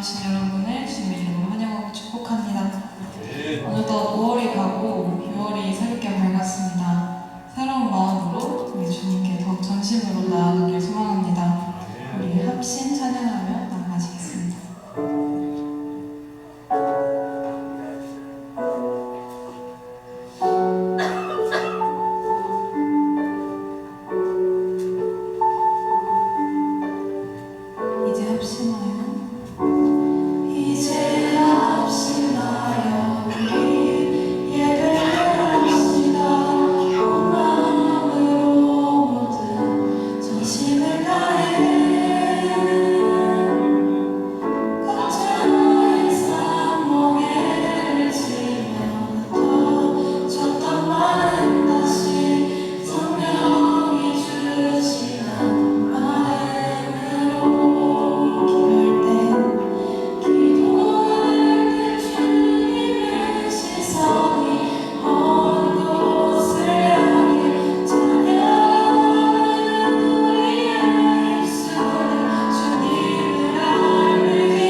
안녕하신 여러분을 주님의 이름으로 환영하고 축복합니다. 어느덧 5월이 가고 6월이 새롭게 밝았습니다. 새로운 마음으로 우리 주님께 더욱 전심으로 나아가길 소망합니다. 우리 합심 찬양하며 나아가시겠습니다. 이제 합심하여 우리 예배합시다. 온 마음으로 모든 전심을 다해 각자의 삶 멍에를 지며 터졌던 마음 다시 성령이 주시는 마음으로 기도할 땐 기도할 때 주님의 시선이 먼 곳을 향해 찬양하는 우리의 입술에 주님을 알고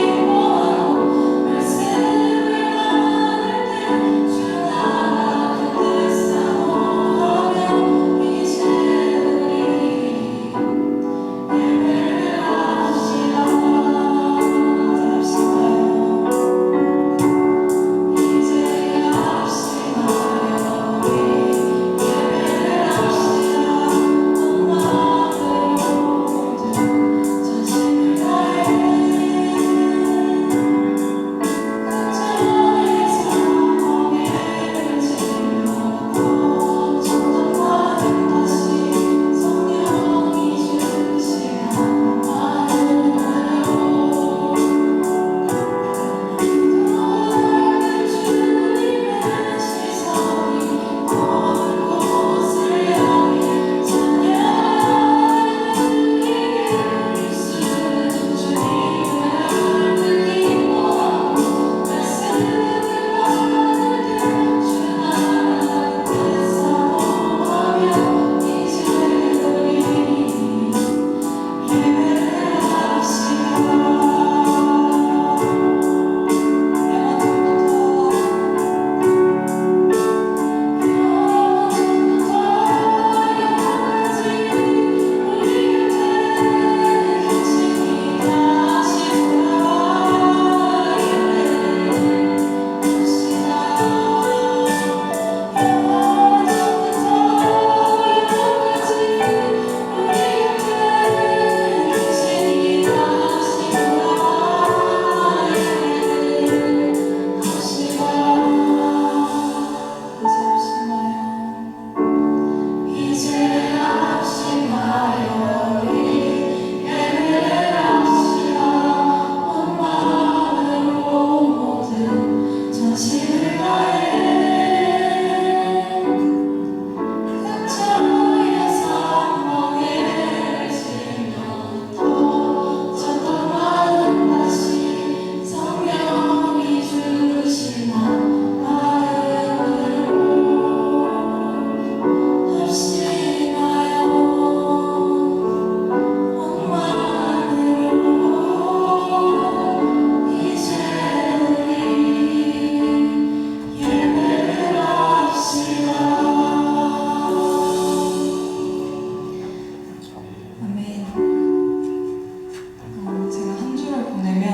기뻐하고 말씀을 나눌 때 주 나라도 뜻 사모하며 이제 우리 예배를 합시다. 이제 합시다. 우리 예배를 합시다. 온 마음으로 모든 전심을 다해 각자의 삶 멍에를 지며 터졌던 마음 다시 성령이 주시는 마음으로 주님의 시선이 먼 곳을 향해 찬양하는 우리의 입술에 주님을 알고 기뻐하고 말씀을 나눌 때 주 나라도 뜻 사모하며 이제 우리 예배를 합시다. 이제 합심하여 우리 예배를 합시다. 온 마음으로 모든 전심을 다해 각자의 삶 멍에를 지며 터졌던 마음 다시 성령이 주시는 마음으로 합심하여 온 마음으로 이제 우리 예배를 합시다. 아멘. 제가 한 주를 보내면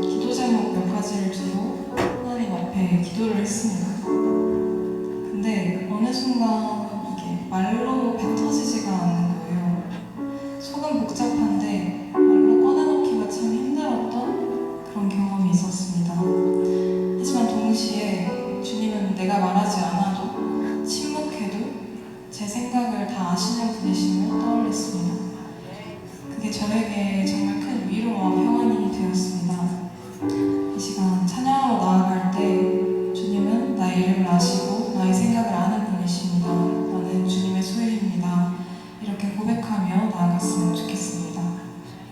기도 제목 몇 가지를 두고 하나님 앞에 기도를 했습니다. 근데 어느 순간 이게 말로 뱉어지지가 않는 거예요. 속은 복잡한데 말로 꺼내놓기가 참 힘들었던 그런 경험이 있었습니다. 하지만 동시에 주님은 내가 말하지 않아도 침묵해도 제 생각을 다 아시는 분이심을 떠올렸습니다. 그게 저에게 정말 큰 위로와 평안이 되었습니다. 이 시간 찬양하러 나아갈 때 주님은 나의 이름을 아시고 나의 생각을 아는 분이십니다. 나는 주님의 소유입니다. 이렇게 고백하며 나아갔으면 좋겠습니다.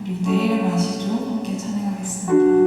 우리 내 이름을 아시죠? 함께 찬양하겠습니다.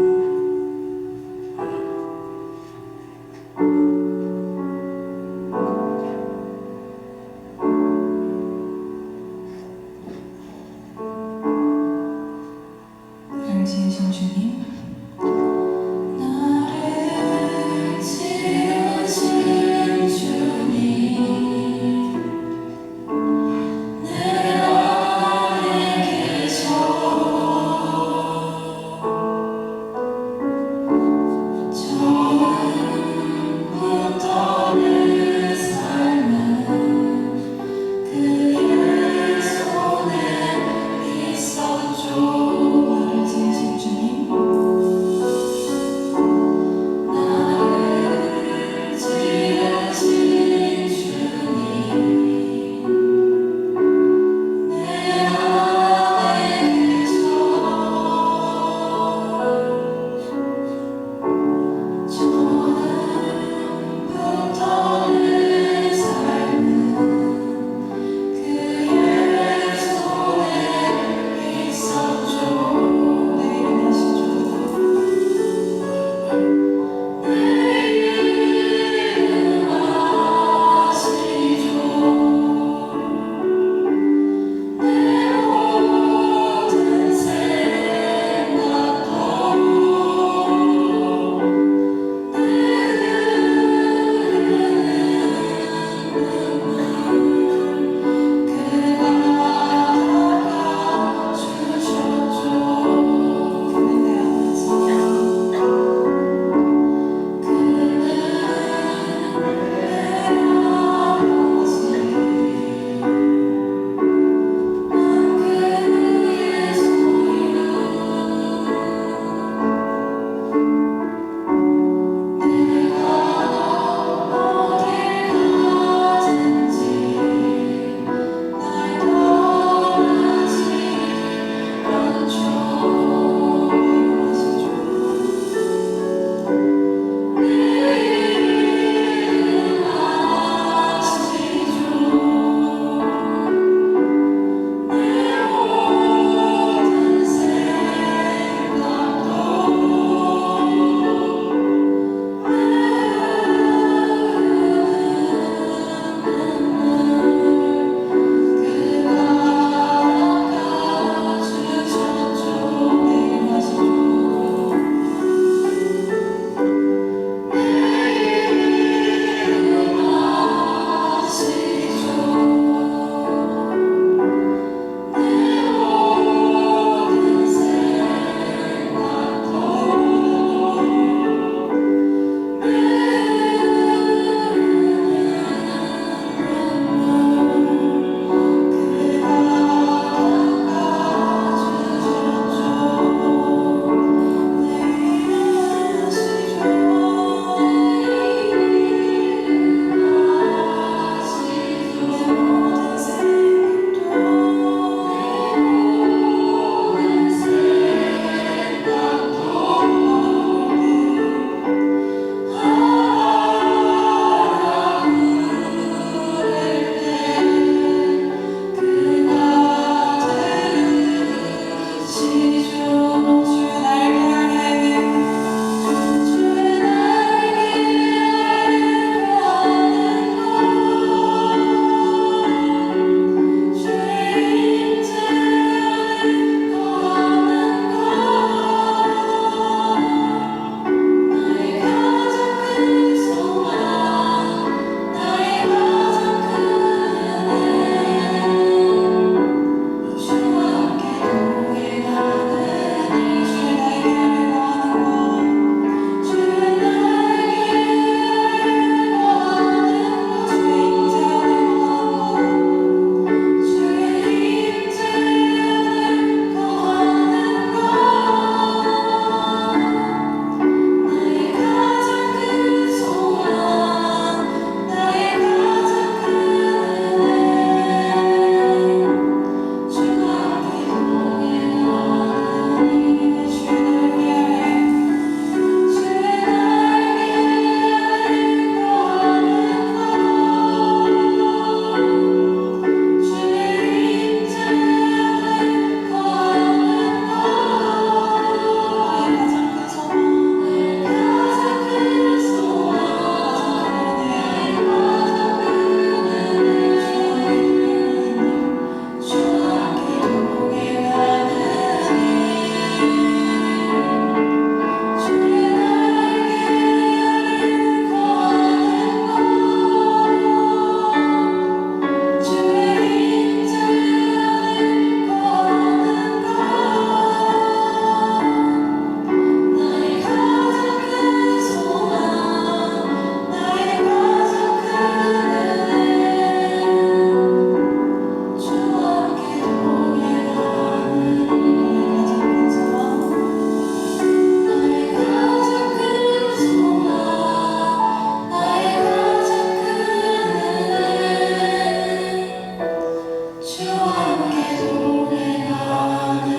함께 동행하는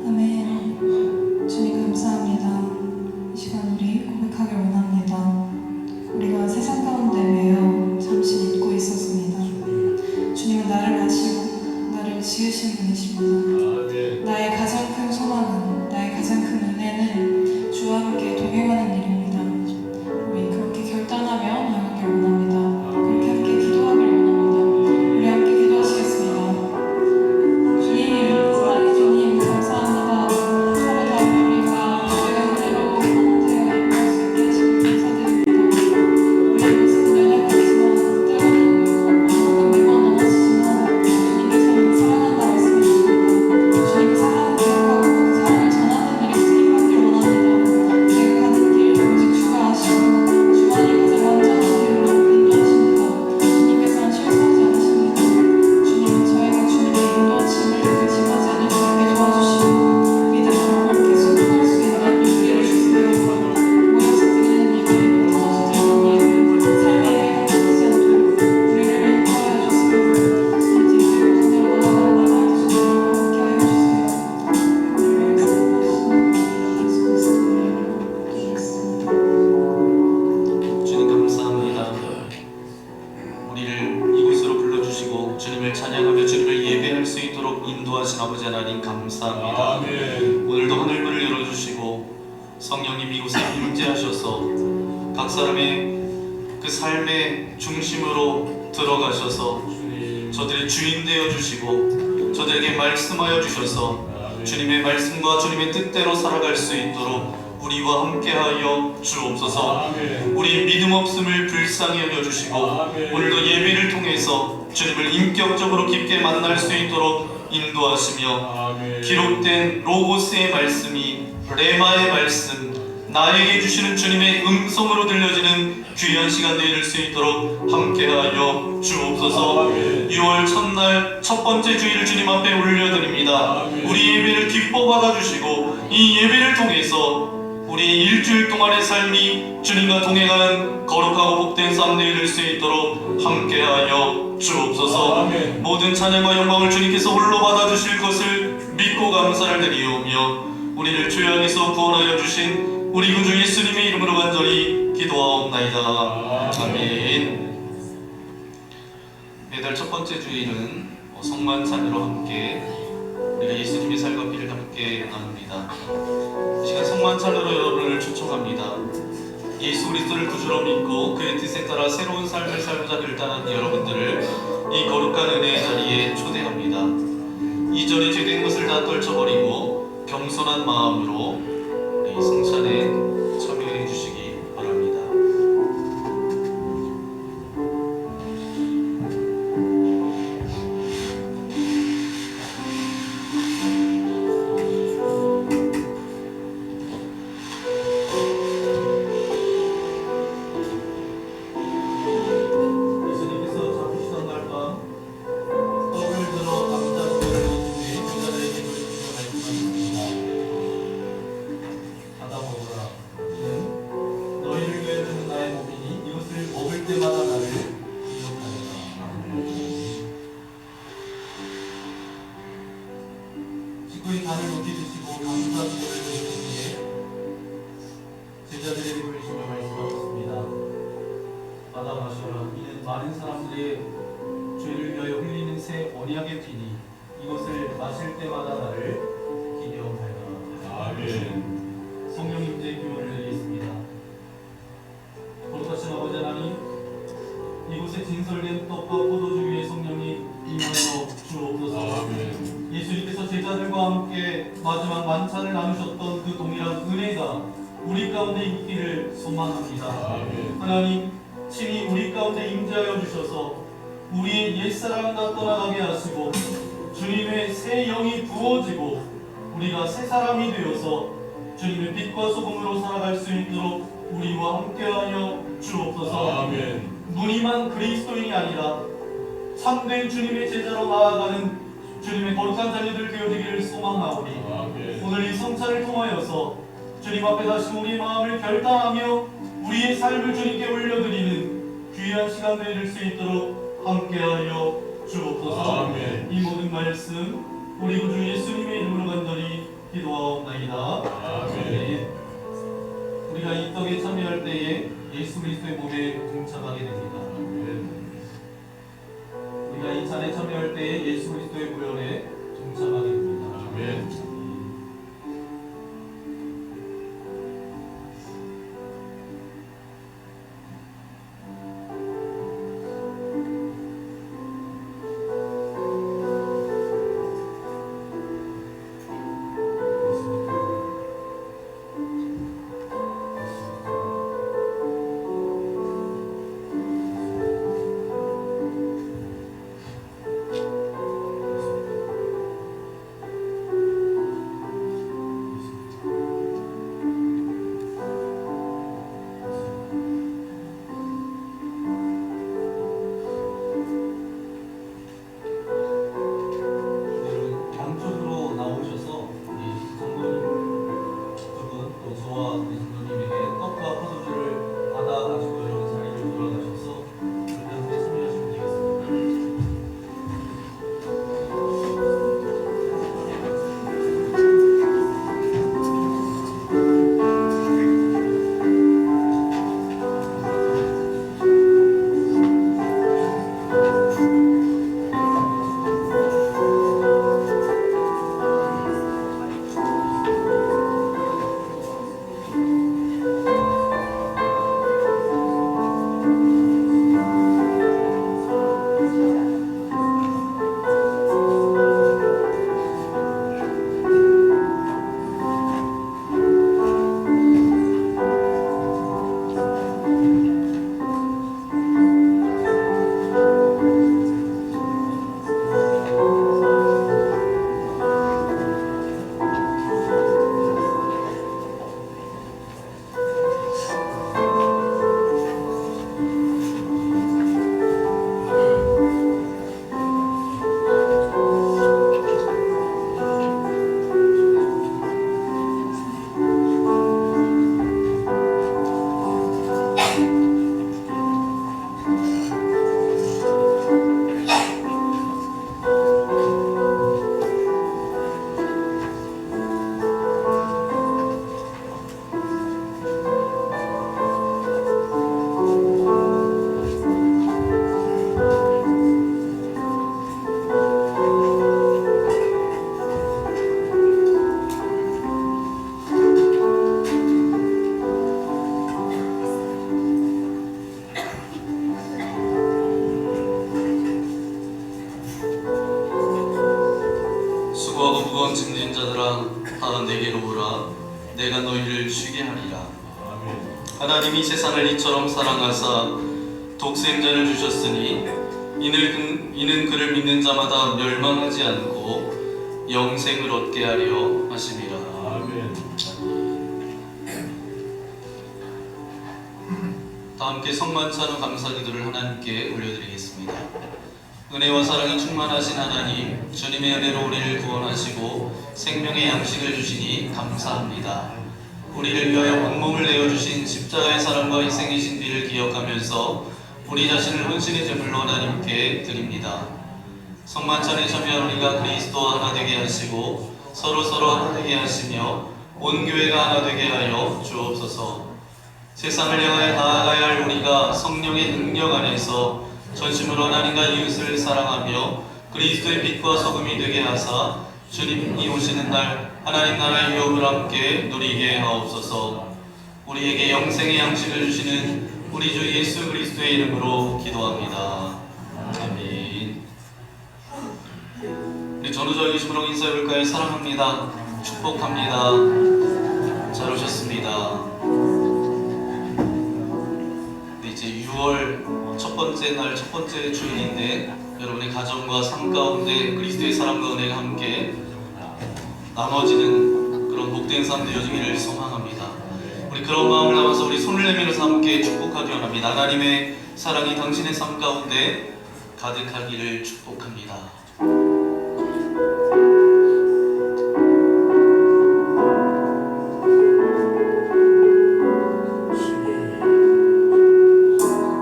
아멘. 주님 감사합니다. 이 시간 우리 고백하길 원합니다. 우리가 세상 가운데 매여 잠시 잊고 있었습니다. 주님은 나를 아시고 나를 지으신 분이십니다. 나의 가장 큰 소망은, 나의 가장 큰 은혜는 주와 함께 동행하는 일입니다. 우리 그렇게 결단하며 나가길 원합니다. 그렇게 함께 기도하길 원합니다. 우리 함께 기도하시겠습니다. 주님, 사랑의 주님 감사합니다. 서로 다 우리가 주의 은혜로 하나되어 있을 수 있게 하시니 감사드립니다. 우리의 모습은 연약하지만 때로는 조금 미만 넘어지지만 주님께서는 사랑한다 말씀해 주십니다. 주님의 사랑을 기억하고 그 사랑을 전하는 일에 쓰임 받길 원합니다. 제가 가는 길 오직 주가 아시고 주만이 가장 완전한 길로 인도하십니다. 주님께서는 실수하지 않으십니다. 주님은 저희가 주님의 인도하심을 의심하지 않을 수 있게 도와주시고 믿음으로 함께 순종할 수 있는 용기를 주시며 모여서 드리는 예배, 터져서 드리는 예배, 삶의 예배가 되지 않도록 우리를 인도하여 주시고 이제 그대로 나아가는 나라의 주님과 함께 하여 주세요. 우리를 사랑하시는 예수 그리스도의 이름으로 기도했습니다. 주님 감사합니다. 우리를 이곳으로 불러주시고 주님을 찬양하며 주님을 예배할 수 있도록 인도하신 아버지 하나님 감사합니다. 오늘도 하늘문을 열어주시고 성령님 이곳에 임재하셔서 각 사람의 그 삶의 중심으로 들어가셔서 저들의 주인 되어 주시고 저들에게 말씀하여 주셔서 주님의 말씀과 주님의 뜻대로 살아갈 수 있도록 우리와 함께하여 주옵소서. 우리 믿음 없음을 불쌍히 여겨주시고 오늘도 예배를 통해서 주님을 인격적으로 깊게 만날 수 있도록 인도하시며 기록된 로고스의 말씀이 레마의 말씀, 나에게 주시는 주님의 음성으로 들려지는 귀한 시간 되실 수 있도록 함께하여 주옵소서. 6월 첫날 첫 번째 주일을 주님 앞에 올려드립니다. 우리 예배를 기뻐 받아주시고 이 예배를 통해서 우리 일주일 동안의 삶이 주님과 동행하는 거룩하고 복된 삶 되실 수 있도록 함께하여 주옵소서. 모든 찬양과 영광을 주님께서 홀로 받아주실 것을 믿고 감사를 드리오며 우리를 죄 악에서 구원하여 주신 우리 구주 예수님의 이름으로 간절히 기도하옵나이다. 아멘. 매달 첫 번째 주일은 성만찬으로 함께 우리가 예수님의 살과 피를 함께 나눕니다. 이 시간 성만찬으로 여러분을 초청합니다. 예수 그리스도를 구주로 믿고 그의 뜻에 따라 새로운 삶을 살고자 결단한 여러분들을 이 거룩한 은혜의 자리에 초대합니다. 이전에 죄된 것을 다 떨쳐버리고 겸손한 마음으로 우리 성찬에 참여해 주시기 바랍니다. 예수님께서 잡히시던 날 밤 떡을 들어 감사드리는 뒤에 제자들에게 돌리시고 말씀하셨습니다. 받아 먹어라. 이는 너희를 위해 주는 나의 몸이니 이것을 먹을 때마다 나를 기억하여라. 식구인 간을 높이 드시고 감사 기도를 드신 뒤에 제자들에게 돌리시며 말씀하셨습니다. 받아 마셔라. 이는 많은 사람들의 죄를 위하여 흘리는 새 언약의 피니 이것을 마실 때마다 나를 기념하여라. 아멘. 성령 임재 기원을 드리겠습니다. 거룩하신 아버지 하나님, 이곳에 진설된 떡과 포도주 위에 성령이 임하여 주옵소서. 아멘. 예수님께서 제자들과 함께 마지막 만찬을 나누셨던 그 동일한 은혜가 우리 가운데 있기를 소망합니다. 아멘. 하나님, 친히 우리 가운데 임재하여 주셔서 우리의 옛사람을 다 떠나가게 하시고 주님의 새 영이 부어지고 우리가 새 사람이 되어서 주님의 빛과 소금으로 살아갈 수 있도록 우리와 함께하여 주옵소서. 아멘. 무늬만 그리스도인이 아니라 참된 주님의 제자로 나아가는 주님의 거룩한 자녀들 되어지기를 소망하오니 아멘. 오늘 이 성찬을 통하여서 주님 앞에 다시 우리의 마음을 결단하며 우리의 삶을 주님께 올려드리는 귀한 시간 내릴 수 있도록 함께하여 주옵소서. 아멘. 이 모든 말씀 우리 구주 예수님의 이름으로 간절히 기도하옵나이다. 아멘. 우리가 이 떡에 참여할 때에 예수 그리스도의 몸에 동참하게 됩니다. 우리가 이 잔에 참여할 때에 예수 그리스도의 보혈에 동참하게 됩니다. 아멘. 여러분 양쪽으로 나오셔서 이 장로님 두분또 저와 우리 장로님에게 떡과 포도주를 받아가지고 여러분 자리를 돌아가셔서 그때 참여하시면 되겠습니다. 수고하고 무거운 짐진 자들아 다 내게로 오라. 내가 너희를 쉬게 하리라. 아멘. 하나님이 세상을 이처럼 사랑하사 독생자를 주셨으니 이는 그를 믿는 자마다 멸망하지 않고 영생을 얻게 하려 하심이라. 아멘. 다 함께 성만찬 후 감사기도를 하나님께 올려드리겠습니다. 은혜와 사랑이 충만하신 하나님, 주님의 은혜로 우리를 구원하시고 생명의 양식을 주시니 감사합니다. 우리를 위하여 온몸을 내어주신 십자가의 사랑과 희생이신 뒤를 기억하면서 우리 자신을 혼신의 제물로 하나님께 드립니다. 성만찬에 참여한 우리가 그리스도와 하나 되게 하시고 서로 하나 되게 하시며 온 교회가 하나 되게 하여 주옵소서. 세상을 향하여 나아가야 할 우리가 성령의 능력 안에서 전심으로 하나님과 이웃을 사랑하며 그리스도의 빛과 소금이 되게 하사 주님이 오시는 날 하나님 나라의 유업을 함께 누리게 하옵소서. 우리에게 영생의 양식을 주시는 우리 주 예수 그리스도의 이름으로 기도합니다. 아멘. 우리 전우절 유심으로 인사해볼까요? 사랑합니다. 축복합니다. 잘 오셨습니다. 네, 이제 6월 첫 번째 날, 첫 번째 주일인데 여러분의 가정과 삶 가운데 그리스도의 사랑과 은혜가 함께 나눠지는 그런 복된 삶 되어지기를 소망합니다. 우리 그런 마음을 담아서 우리 손을 내밀어서 함께 축복하기 원합니다. 하나님의 사랑이 당신의 삶 가운데 가득하기를 축복합니다.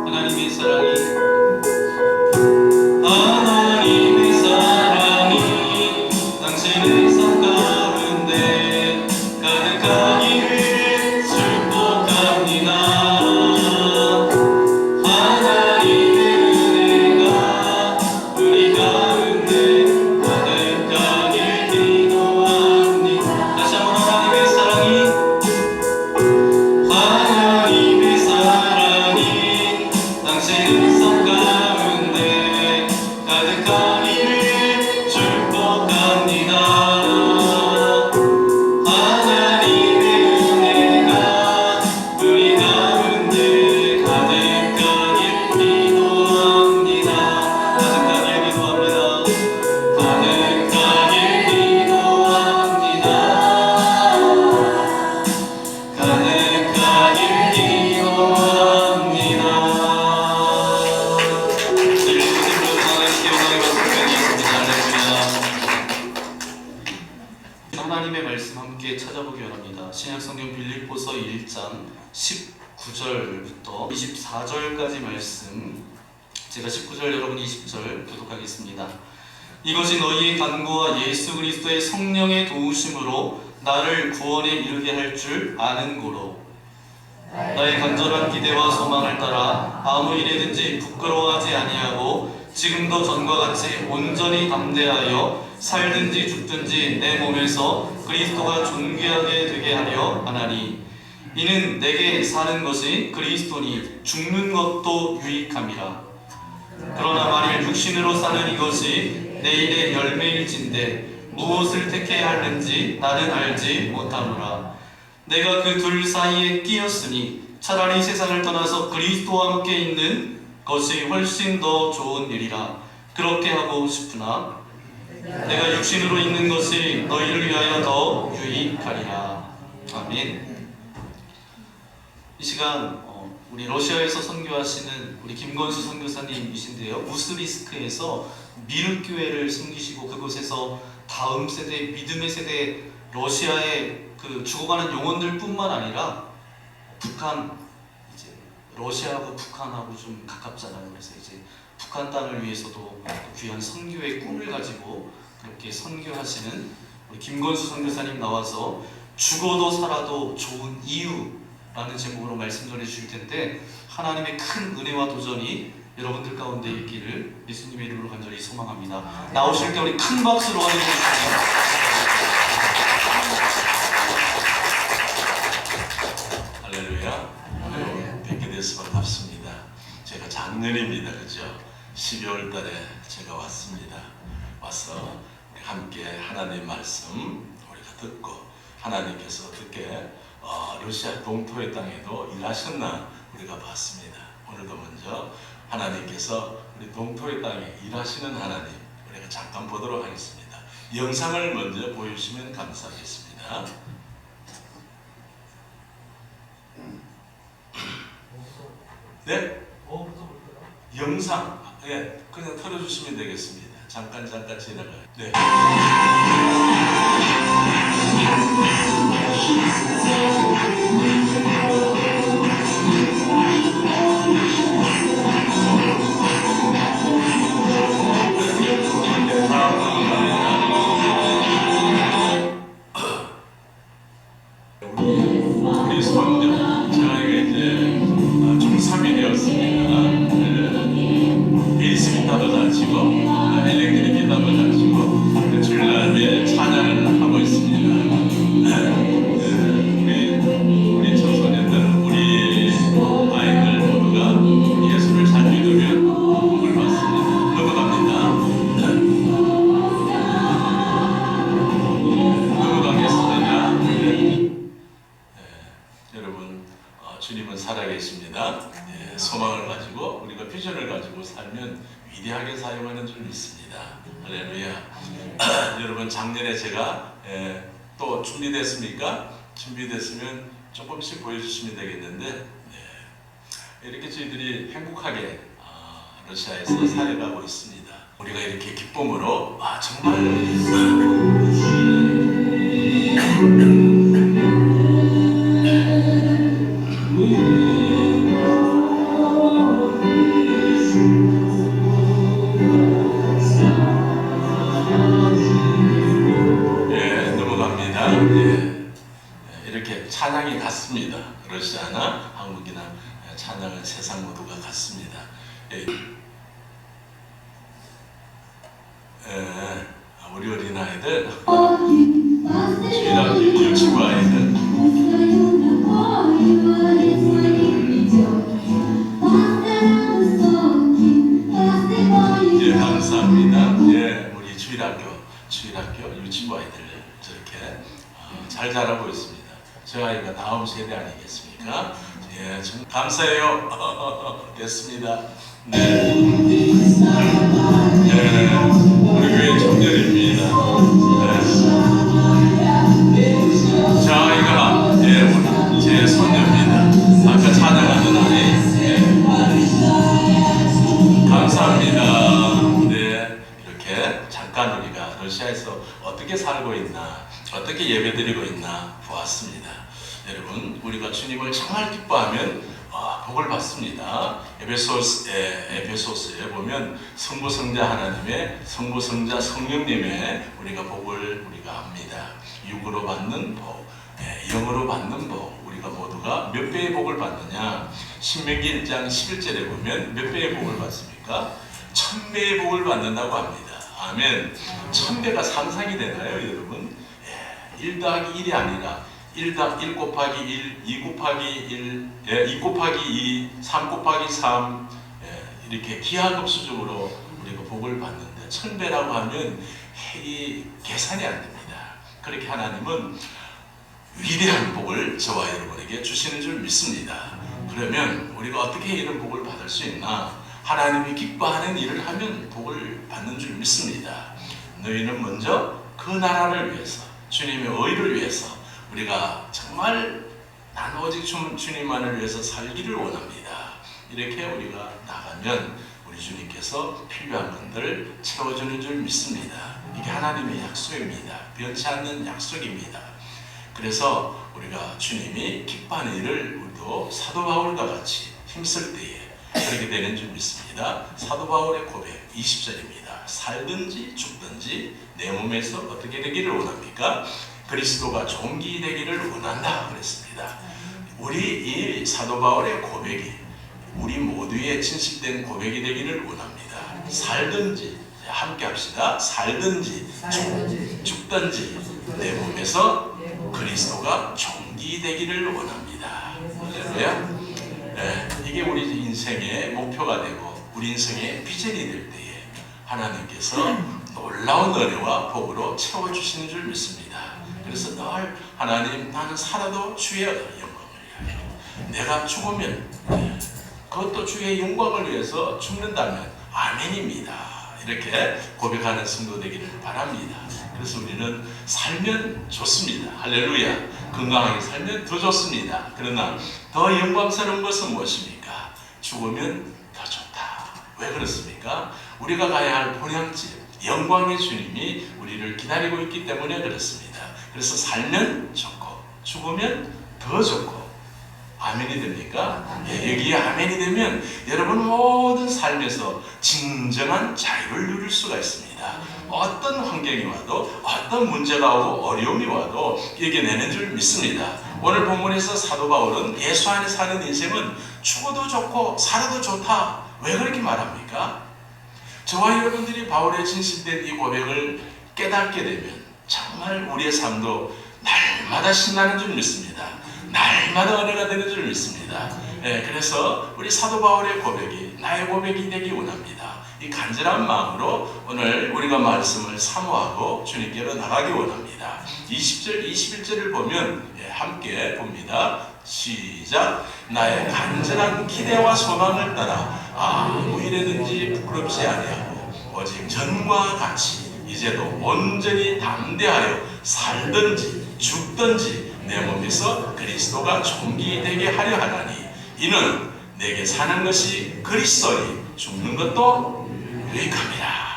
하나님의 사랑 함께 찾아보기 원합니다. 신약성경 빌립보서 1장 19절부터 24절까지 말씀, 제가 19절, 여러분 20절 교독하겠습니다. 이것이 너희의 간구와 예수 그리스도의 성령의 도우심으로 나를 구원에 이르게 할 줄 아는 고로 나의 간절한 기대와 소망을 따라 아무 일에든지 부끄러워하지 아니하고 지금도 전과 같이 온전히 담대하여 살든지 죽든지 내 몸에서 그리스도가 존귀하게 되게 하려 하나니 이는 내게 사는 것이 그리스도니 죽는 것도 유익함이라. 그러나 만일 육신으로 사는 이것이 내일의 열매일진데 무엇을 택해야 하는지 나는 알지 못하노라. 내가 그 둘 사이에 끼었으니 차라리 세상을 떠나서 그리스도와 함께 있는 것이 훨씬 더 좋은 일이라. 그렇게 하고 싶으나 내가 육신으로 있는 것이 너희를 위하여 더 유익하리라. 아멘. 이 시간 우리 러시아에서 선교하시는 우리 김건수 선교사님이신데요, 우스리스크에서 미륵교회를 섬기시고 그곳에서 다음 세대, 믿음의 세대, 러시아의 그 죽어가는 영혼들 뿐만 아니라 북한, 이제 러시아하고 북한하고 좀 가깝잖아요. 그래서 이제 북한 땅을 위해서도 귀한 선교의 꿈을 가지고 그렇게 선교하시는 우리 김건수 선교사님 나와서 죽어도 살아도 좋은 이유라는 제목으로 말씀 전해 주실 텐데, 하나님의 큰 은혜와 도전이 여러분들 가운데 있기를 예수님의 이름으로 간절히 소망합니다. 나오실 때 우리 큰 박수로 환영해 주시기 할렐루야. 뵙게 돼서 반갑습니다. 제가 작년입니다. 그죠? 12월 달에 제가 왔습니다. 와서 우리 함께 하나님 말씀 우리가 듣고 하나님께서 어떻게 러시아 동토의 땅에도 일하셨나 우리가 봤습니다. 오늘도 먼저 하나님께서 우리 동토의 땅에 일하시는 하나님 우리가 잠깐 보도록 하겠습니다. 영상을 먼저 보여주시면 감사하겠습니다. 네? 영상, 예, 그냥 틀어주시면 되겠습니다. 잠깐 지나가요. 네. 우리 손녀, 제가 이제 중3이 되었습니다. 베이스 기타도 잘 치고 엘렉트릭 기타도 잘 치고 주일날에 찬양을 하고 있습니다. 우리 청소년들, 우리 아이들 모두가 예수를 잘 믿으면 복을 받습니다. 넘어갑니다. 여러분, 주님은 살아계십니다. 소망을 가지고 우리가 비전을 가지고 살면 위대하게 사용하는 줄 믿습니다. 할렐루야. 여러분, 작년에 제가 또 준비됐습니까? 준비됐으면 조금씩 보여주시면 되겠는데, 이렇게 저희들이 행복하게 러시아에서 살아가고 있습니다. 우리가 이렇게 기쁨으로 정말 넘어갑니다. 이렇게 찬양이 같습니다. 러시아나 한국이나 찬양은 세상 모두가 같습니다. 우리 어린아이들, 주일학 유치부 아이들, 감사합니다. 우리 주일학교 유치부 아이들 저렇게 잘 자라고 있습니다. 저 아이가 다음 세대 아니겠습니까? 참 감사해요. 됐습니다. 우리 교회 청년입니다. 저 아이가 제 손녀입니다. 아까 찬양하는 아이. 감사합니다. 이렇게 잠깐 우리가 러시아에서 어떻게 살고 있나 어떻게 예배드리고 있나 보았습니다. 여러분, 우리가 주님을 정말 기뻐하면 복을 받습니다. 에베소서에 보면 성부 성자 하나님의, 성부 성자 성령님의 우리가 복을 우리가 합니다. 육으로 받는 복, 영으로 받는 복, 우리가 모두가 몇 배의 복을 받느냐? 신명기 1장 11절에 보면 몇 배의 복을 받습니까? 1000배의 복을 받는다고 합니다. 아멘. 1000배가 상상이 되나요, 여러분? 1 더하기 1이 아니라 1 곱하기 1, 2 곱하기 1, 2 곱하기 2, 3 곱하기 3, 이렇게 기하급수적으로 우리가 복을 받는데 1000배라고 하면 이 계산이 안 됩니다. 그렇게 하나님은 위대한 복을 저와 여러분에게 주시는 줄 믿습니다. 그러면 우리가 어떻게 이런 복을 받을 수 있나? 하나님이 기뻐하는 일을 하면 복을 받는 줄 믿습니다. 너희는 먼저 그 나라를 위해서, 주님의 의를 위해서 우리가 정말 난 오직 주님만을 위해서 살기를 원합니다. 이렇게 우리가 나가면 우리 주님께서 필요한 것들을 채워주는 줄 믿습니다. 이게 하나님의 약속입니다. 변치 않는 약속입니다. 그래서 우리가 주님이 기뻐하는 일을 우리도 사도 바울과 같이 힘쓸 때에 그렇게 되는 줄 믿습니다. 사도 바울의 고백 20절입니다. 살든지 죽든지 내 몸에서 어떻게 되기를 원합니까? 그리스도가 존귀되기를 원한다 그랬습니다. 우리 이 사도 바울의 고백이 우리 모두의 진실된 고백이 되기를 원합니다. 살든지, 함께 합시다. 살든지 죽든지 내 몸에서 그리스도가 존귀되기를 원합니다. 할렐루야. 이게 우리 인생의 목표가 되고 우리 인생의 비전이 될 때에 하나님께서 놀라운 은혜와 복으로 채워주시는 줄 믿습니다. 그래서 늘 하나님, 나는 살아도 주의 영광을 위하여, 내가 죽으면 그것도 주의 영광을 위해서 죽는다면 아멘입니다. 이렇게 고백하는 성도 되기를 바랍니다. 그래서 우리는 살면 좋습니다. 할렐루야. 건강하게 살면 더 좋습니다. 그러나 더 영광스러운 것은 무엇입니까? 죽으면 더 좋다. 왜 그렇습니까? 우리가 가야 할 본향집, 영광의 주님이 우리를 기다리고 있기 때문에 그렇습니다. 그래서 살면 좋고 죽으면 더 좋고. 아멘이 됩니까? 여기에 아멘이 되면 여러분 모든 삶에서 진정한 자유를 누릴 수가 있습니다. 어떤 환경이 와도, 어떤 문제가 오고 어려움이 와도 이겨내는 줄 믿습니다. 오늘 본문에서 사도 바울은 예수 안에 사는 인생은 죽어도 좋고 살아도 좋다. 왜 그렇게 말합니까? 저와 여러분들이 바울의 진실된 이 고백을 깨닫게 되면 정말 우리의 삶도 날마다 신나는 줄 믿습니다. 날마다 은혜가 되는 줄 믿습니다. 그래서 우리 사도 바울의 고백이 나의 고백이 되기 원합니다. 이 간절한 마음으로 오늘 우리가 말씀을 사모하고 주님께로 나가기 원합니다. 20절, 21절을 보면 함께 봅니다. 시작. 나의 간절한 기대와 소망을 따라 아무 일에든지 부끄럽지 아니하고 오직 전과 같이 이제도 온전히 담대하여 살든지 죽든지 내 몸에서 그리스도가 존귀되게 하려 하나니 이는 내게 사는 것이 그리스도니 죽는 것도 유익함이라.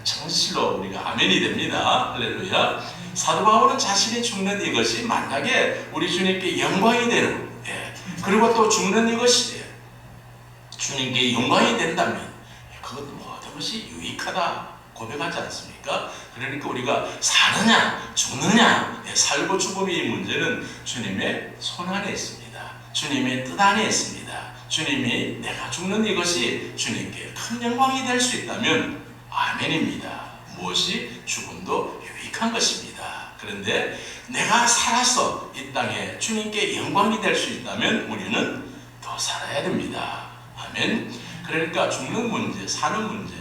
정실로 우리가 아멘이 됩니다. 할렐루야. 사도 바울은 자신이 죽는 이것이 만약에 우리 주님께 영광이 되는, 그리고 또 죽는 이것이 주님께 영광이 된다면 그것 모든 것이 유익하다 고백하지 않습니까? 그러니까 우리가 사느냐 죽느냐, 살고 죽음의 문제는 주님의 손 안에 있습니다. 주님의 뜻 안에 있습니다. 주님이 내가 죽는 이것이 주님께 큰 영광이 될 수 있다면 아멘입니다. 무엇이 죽음도 유익한 것입니다. 그런데 내가 살아서 이 땅에 주님께 영광이 될 수 있다면 우리는 더 살아야 됩니다. 아멘. 그러니까 죽는 문제, 사는 문제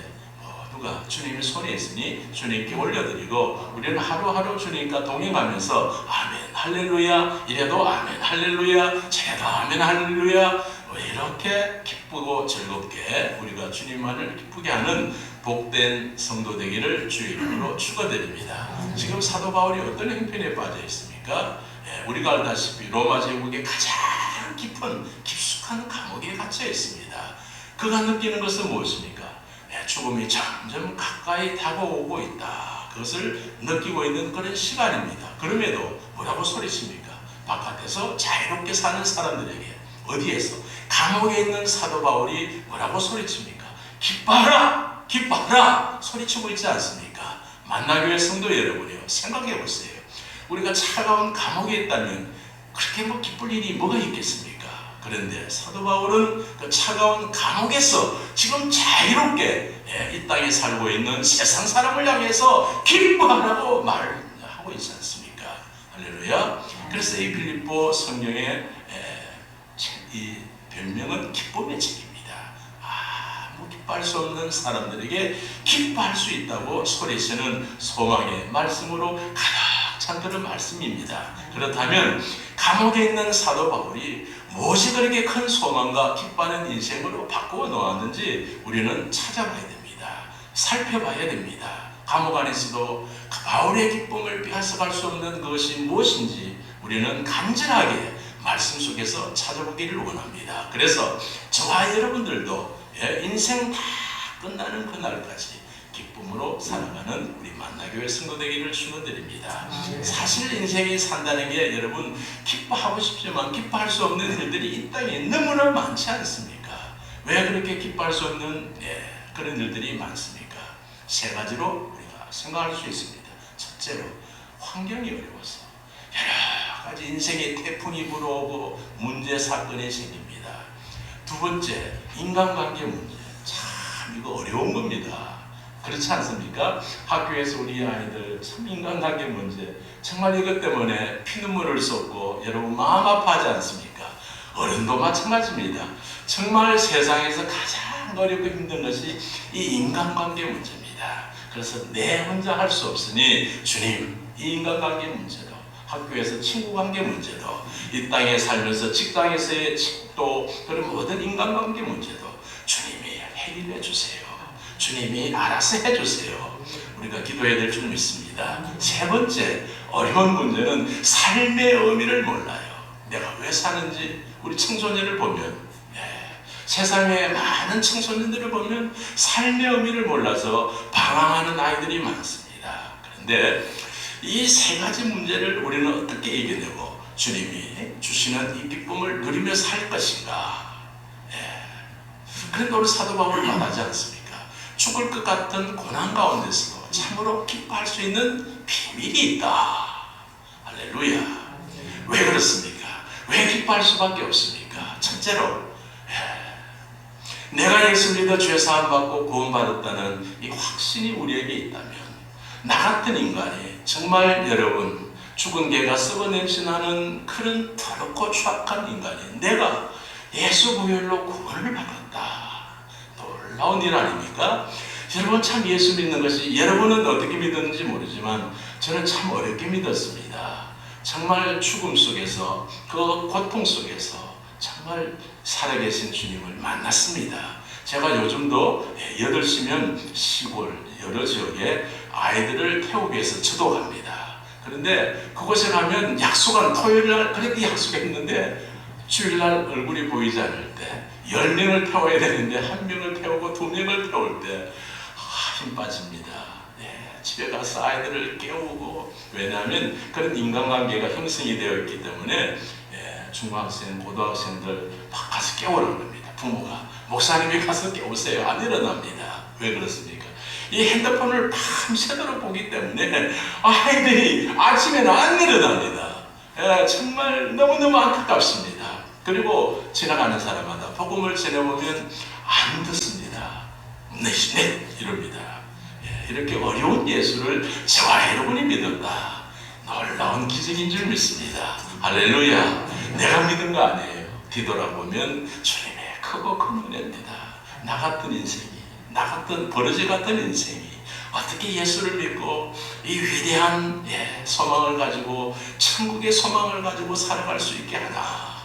모두가 주님의 손에 있으니 주님께 올려드리고 우리는 하루하루 주님과 동행하면서 아멘 할렐루야 이래도 아멘 할렐루야 저래도 아멘 할렐루야 이렇게 기쁘고 즐겁게 우리가 주님만을 기쁘게 하는 복된 성도 되기를 주의 이름으로 축원드립니다. 지금 사도 바울이 어떤 형편에 빠져 있습니까? 우리가 알다시피 로마 제국의 가장 깊숙한 감옥에 갇혀 있습니다. 그가 느끼는 것은 무엇입니까? 죽음이 점점 가까이 다가오고 있다. 그것을 느끼고 있는 그런 시간입니다. 그럼에도 뭐라고 소리칩니까? 바깥에서 자유롭게 사는 사람들에게, 어디에서? 감옥에 있는 사도 바울이 뭐라고 소리칩니까? 기뻐하라! 기뻐하라! 소리치고 있지 않습니까? 만나교회 성도 여러분이요, 생각해 보세요. 우리가 차가운 감옥에 있다면 그렇게 뭐 기쁠 일이 뭐가 있겠습니까? 그런데 사도 바울은 그 차가운 감옥에서 지금 자유롭게 이 땅에 살고 있는 세상 사람을 향해서 기뻐하라고 말하고 있지 않습니까? 할렐루야. 그래서 이 빌립보 성경의 이 별명은 기쁨의 책입니다. 아무 기뻐할 수 없는 사람들에게 기뻐할 수 있다고 소리치는 소망의 말씀으로 가득 찬 그런 말씀입니다. 그렇다면 감옥에 있는 사도 바울이 무엇이 그렇게 큰 소망과 기뻐하는 인생으로 바꾸어 놓았는지 우리는 찾아봐야 됩니다. 살펴봐야 됩니다. 감옥 안에서도 바울의 기쁨을 빼앗아갈 수 없는 그것이 무엇인지 우리는 간절하게 말씀 속에서 찾아보기를 원합니다. 그래서 저와 여러분들도 인생 다 끝나는 그날까지 기쁨으로 살아가는 우리 만나교회 성도 되기를 축원드립니다. 사실 인생이 산다는 게 여러분 기뻐하고 싶지만 기뻐할 수 없는 일들이 이 땅에 너무나 많지 않습니까? 왜 그렇게 기뻐할 수 없는 그런 일들이 많습니까? 세 가지로 우리가 생각할 수 있습니다. 첫째로 환경이 어려워서 여러 가지 인생의 태풍이 불어오고 문제 사건이 생깁니다. 두 번째, 인간관계 문제. 참 이거 어려운 겁니다. 그렇지 않습니까? 학교에서 우리 아이들 참 인간관계 문제, 정말 이것 때문에 피눈물을 쏟고 여러분 마음 아파하지 않습니까? 어른도 마찬가지입니다. 정말 세상에서 가장 어렵고 힘든 것이 이 인간관계 문제입니다. 그래서 내 혼자 할 수 없으니 주님, 이 인간관계 문제도, 학교에서 친구관계 문제도, 이 땅에 살면서 직장에서의 또 그런 모든 인간관계 문제도 주님이 해결해 주세요. 주님이 알아서 해주세요. 우리가 기도해야 될 줄 믿습니다. 세 번째, 어려운 문제는 삶의 의미를 몰라요. 내가 왜 사는지. 우리 청소년을 보면, 세상에 많은 청소년들을 보면 삶의 의미를 몰라서 방황하는 아이들이 많습니다. 그런데 이 세 가지 문제를 우리는 어떻게 이겨내고 주님이 주시는 이 기쁨을 누리며 살 것인가? 그런데 우리 사도 바울을 말하지 않습니까? 죽을 것 같은 고난 가운데서도 참으로 기뻐할 수 있는 비밀이 있다. 할렐루야. 왜 그렇습니까? 왜 기뻐할 수밖에 없습니까? 첫째로 내가 예수 믿어 죄 사함 받고 구원 받았다는 이 확신이 우리에게 있다면, 나 같은 인간이 정말 여러분 죽은 개가 썩어 냄새나는 그런 더럽고 추악한 인간이 내가 예수 부혈로 구원을 받았다. 놀라운 일 아닙니까? 여러분 참 예수 믿는 것이, 여러분은 어떻게 믿었는지 모르지만 저는 참 어렵게 믿었습니다. 정말 죽음 속에서, 그 고통 속에서 정말 살아계신 주님을 만났습니다. 제가 요즘도 8시면 시골 여러 지역에 아이들을 태우기 위해서 저도 갑니다. 그런데 그곳에 가면 약속한 토요일날 그렇게 약속했는데 주일날 얼굴이 보이지 않을 때 10명을 태워야 되는데 1명을 태우고 2명을 태울 때 힘 빠집니다. 집에 가서 아이들을 깨우고, 왜냐하면 그런 인간관계가 형성이 되어 있기 때문에 중학생, 고등학생들 막 가서 깨우라는 겁니다. 부모가 목사님이 가서 깨우세요. 안 일어납니다. 왜 그렇습니까? 이 핸드폰을 밤새도록 보기 때문에 아이들이 아침에는 안 일어납니다. 정말 너무너무 안타깝습니다. 그리고 지나가는 사람마다 복음을 전해보면 안 듣습니다. 네 이럽니다. 이렇게 어려운 예수를 저와 여러분이 믿었다. 놀라운 기적인 줄 믿습니다. 할렐루야. 내가 믿은 거 아니에요. 뒤돌아보면 주님의 크고 큰 은혜입니다. 나 같은 인생이, 나 같은 버러지 같은 인생이 어떻게 예수를 믿고 이 위대한 소망을 가지고, 천국의 소망을 가지고 살아갈 수 있게 하나.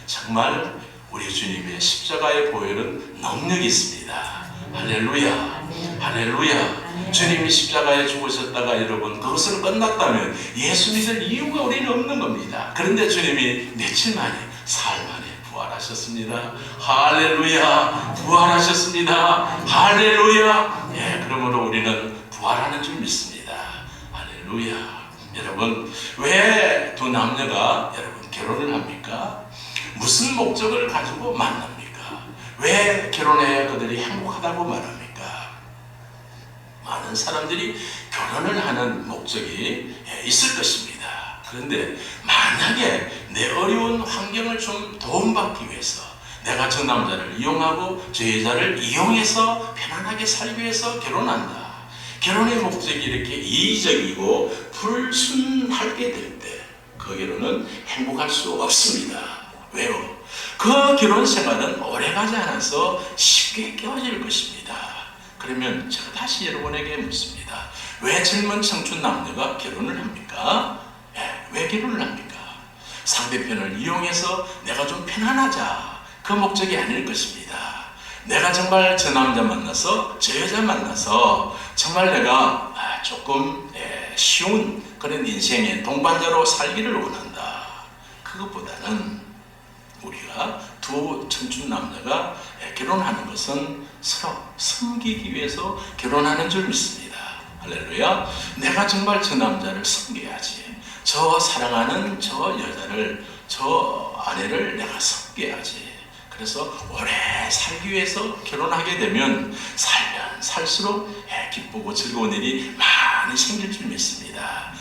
정말 우리 주님의 십자가의 보혈은 능력이 있습니다. 할렐루야. 할렐루야. 주님이 십자가에 죽으셨다가 여러분 그것은 끝났다면 예수 믿을 이유가 우리는 없는 겁니다. 그런데 주님이 며칠 만에, 사흘 만에 부활하셨습니다. 할렐루야. 부활하셨습니다. 할렐루야. 그러므로 우리는 부활하는 줄 믿습니다. 할렐루야. 여러분, 왜 두 남녀가 여러분 결혼을 합니까? 무슨 목적을 가지고 만납니까? 왜 결혼해야 그들이 행복하다고 말합니까? 많은 사람들이 결혼을 하는 목적이 있을 것입니다. 그런데 만약에 내 어려운 환경을 좀 도움받기 위해서 내가 저 남자를 이용하고 저 여자를 이용해서 편안하게 살기 위해서 결혼한다. 결혼의 목적이 이렇게 이의적이고 불순하게 될 때 그 결혼은 행복할 수 없습니다. 왜요? 그 결혼 생활은 오래가지 않아서 쉽게 깨어질 것입니다. 그러면 제가 다시 여러분에게 묻습니다. 왜 젊은 청춘 남녀가 결혼을 합니까? 왜 결혼을 합니까? 상대편을 이용해서 내가 좀 편안하자. 그 목적이 아닐 것입니다. 내가 정말 저 남자 만나서 저 여자 만나서 정말 내가 조금 쉬운 그런 인생의 동반자로 살기를 원한다. 그것보다는 우리가 두 청춘 남녀가 결혼하는 것은 서로 섬기기 위해서 결혼하는 줄 믿습니다. 할렐루야. 내가 정말 저 남자를 섬겨야지. 저 사랑하는 저 여자를, 저 아내를 내가 섬겨야지. 그래서 오래 살기 위해서 결혼하게 되면 살면 살수록 기쁘고 즐거운 일이 많이 생길 줄 믿습니다.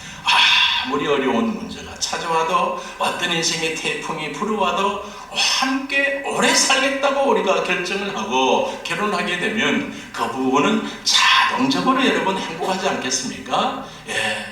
아무리 어려운 문제가 찾아와도 어떤 인생의 태풍이 불어와도 함께 오래 살겠다고 우리가 결정을 하고 결혼하게 되면 그 부분은 자동적으로 여러분 행복하지 않겠습니까?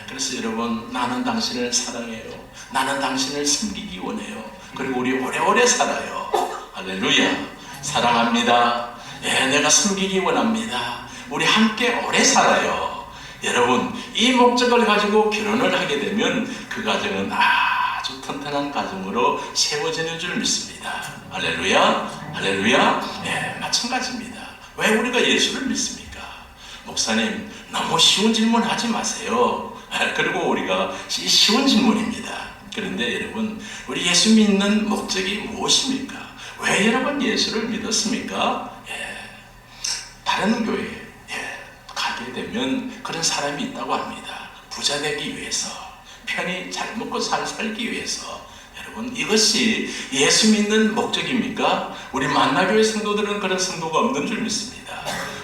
그래서 여러분, 나는 당신을 사랑해요. 나는 당신을 섬기기 원해요. 그리고 우리 오래오래 살아요. 할렐루야. 사랑합니다. 내가 섬기기 원합니다. 우리 함께 오래 살아요. 여러분, 이 목적을 가지고 결혼을 하게 되면 그 가정은 아주 튼튼한 가정으로 세워지는 줄 믿습니다. 할렐루야. 할렐루야. 마찬가지입니다. 왜 우리가 예수를 믿습니까? 목사님, 너무 쉬운 질문 하지 마세요. 그리고 우리가 쉬운 질문입니다. 그런데 여러분, 우리 예수 믿는 목적이 무엇입니까? 왜 여러분 예수를 믿었습니까? 다른 교회에 가게 되면 그런 사람이 있다고 합니다. 부자 되기 위해서, 편히 잘 먹고 살기 위해서. 여러분, 이것이 예수 믿는 목적입니까? 우리 만나교회 성도들은 그런 성도가 없는 줄 믿습니다.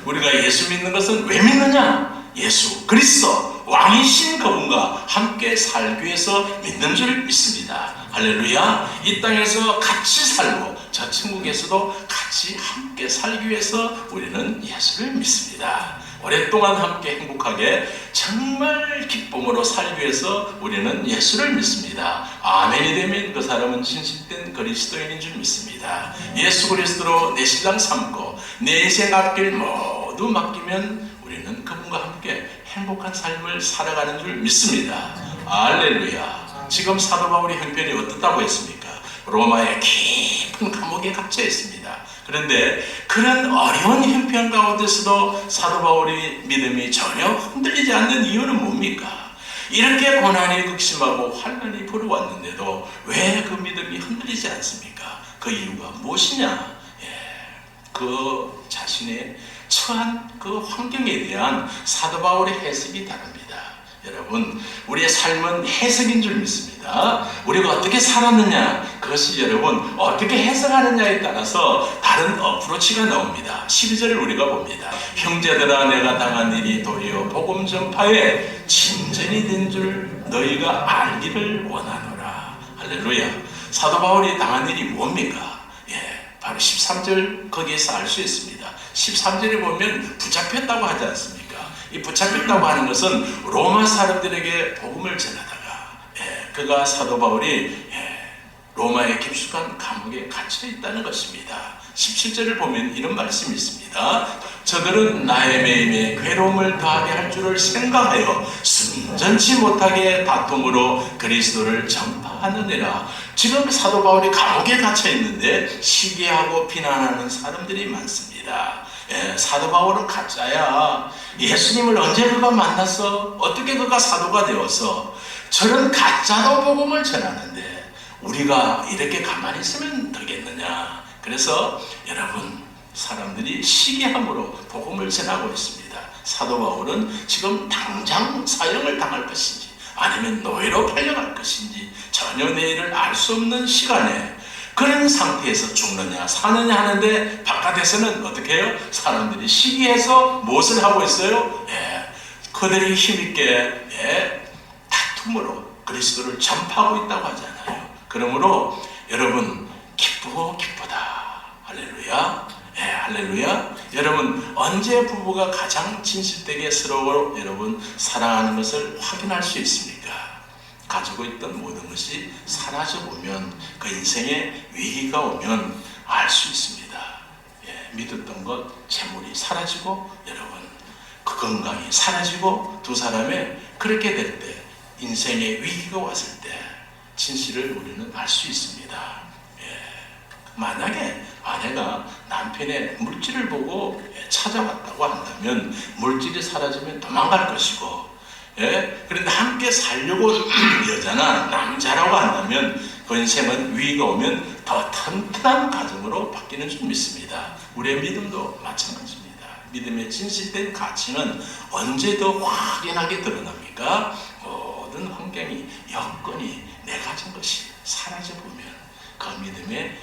우리가 예수 믿는 것은 왜 믿느냐? 예수 그리스도 왕이신 그분과 함께 살기 위해서 믿는 줄 믿습니다. 할렐루야. 이 땅에서 같이 살고 저 천국에서도 같이 함께 살기 위해서 우리는 예수를 믿습니다. 오랫동안 함께 행복하게 정말 기쁨으로 살기 위해서 우리는 예수를 믿습니다. 아멘이 되면 그 사람은 진실된 그리스도인인 줄 믿습니다. 예수 그리스도로 내 신랑 삼고 내 인생 앞길 모두 맡기면 우리는 그분과 함께 행복한 삶을 살아가는 줄 믿습니다. 할렐루야. 지금 사도 바울의 형편이 어떻다고 했습니까? 로마의 깊은 감옥에 갇혀 있습니다. 그런데 그런 어려운 형편 가운데서도 사도 바울의 믿음이 전혀 흔들리지 않는 이유는 뭡니까? 이렇게 고난이 극심하고 환난이 불어왔는데도 왜 그 믿음이 흔들리지 않습니까? 그 이유가 무엇이냐? 그 자신의 처한 그 환경에 대한 사도 바울의 해석이 다릅니다. 여러분, 우리의 삶은 해석인 줄 믿습니다. 우리가 어떻게 살았느냐, 그것이 여러분 어떻게 해석하느냐에 따라서 다른 어프로치가 나옵니다. 12절을 우리가 봅니다. 형제들아, 내가 당한 일이 도리어 복음 전파에 진전이 된 줄 너희가 알기를 원하노라. 할렐루야. 사도 바울이 당한 일이 뭡니까? 바로 13절 거기에서 알 수 있습니다. 13절에 보면 붙잡혔다고 하지 않습니까? 이 붙잡혔다고 하는 것은 로마 사람들에게 복음을 전하다가 그가 사도 바울이 로마의 깊숙한 감옥에 갇혀 있다는 것입니다. 17절을 보면 이런 말씀이 있습니다. 저들은 나의 매임에 괴로움을 더하게 할 줄을 생각하여 순전치 못하게 다툼으로 그리스도를 전파하느니라. 지금 사도 바울이 감옥에 갇혀 있는데 시기하고 비난하는 사람들이 많습니다. 사도 바울은 가짜야. 예수님을 언제 그가 만났어? 어떻게 그가 사도가 되어서 저런 가짜로 복음을 전하는데 우리가 이렇게 가만히 있으면 되겠느냐? 그래서 여러분, 사람들이 시기함으로 복음을 전하고 있습니다. 사도 바울은 지금 당장 사형을 당할 것인지 아니면 노예로 팔려갈 것인지 전혀 내일을 알 수 없는 시간에 그런 상태에서 죽느냐 사느냐 하는데 바깥에서는 어떻게 해요? 사람들이 시기해서 무엇을 하고 있어요? 그들이 힘있게 다툼으로 그리스도를 전파하고 있다고 하잖아요. 그러므로 여러분 기쁘고 기쁘다. 할렐루야. 할렐루야. 여러분 언제 부부가 가장 진실되게 서로 여러분 사랑하는 것을 확인할 수 있습니까? 가지고 있던 모든 것이 사라져보면 그 인생에 위기가 오면 알 수 있습니다. 믿었던 것 재물이 사라지고 여러분 그 건강이 사라지고 두 사람의 그렇게 될 때 인생에 위기가 왔을 때 진실을 우리는 알 수 있습니다. 만약에 아내가 남편의 물질을 보고 찾아왔다고 한다면 물질이 사라지면 도망갈 것이고 그런데 함께 살려고 여자나 남자라고 한다면 그 인생은 위기가 오면 더 튼튼한 가정으로 바뀌는 줄 믿습니다. 우리의 믿음도 마찬가지입니다. 믿음의 진실된 가치는 언제 더 확연하게 드러납니까? 모든 환경이 여건이 내 가진 것이 사라져보면 그 믿음의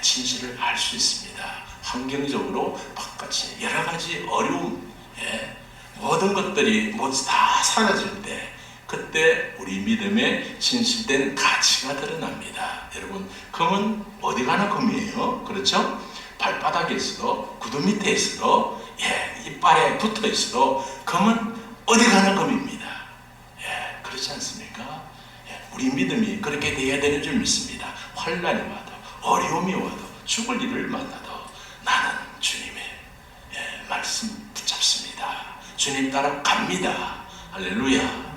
진실을 알 수 있습니다. 환경적으로 바깥에 여러 가지 어려움 모든 것들이 모두 다 사라질 때 그때 우리 믿음의 진실된 가치가 드러납니다. 여러분 금은 어디 가나 금이에요. 그렇죠? 발바닥에 있어도 구두 밑에 있어도 이빨에 붙어 있어도 금은 어디 가나 금입니다. 그렇지 않습니까? 우리 믿음이 그렇게 되어야 되는 줄 믿습니다. 환난이 와도 어려움이 와도 죽을 일을 만나도 나는 주님의 말씀 붙잡습니다. 주님 따라 갑니다. 할렐루야.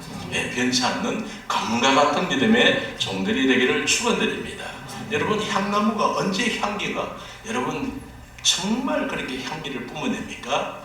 변치 않는 검과 같은 믿음의 종들이 되기를 축원드립니다. 여러분 향나무가 언제 향기가 여러분 정말 그렇게 향기를 뿜어냅니까?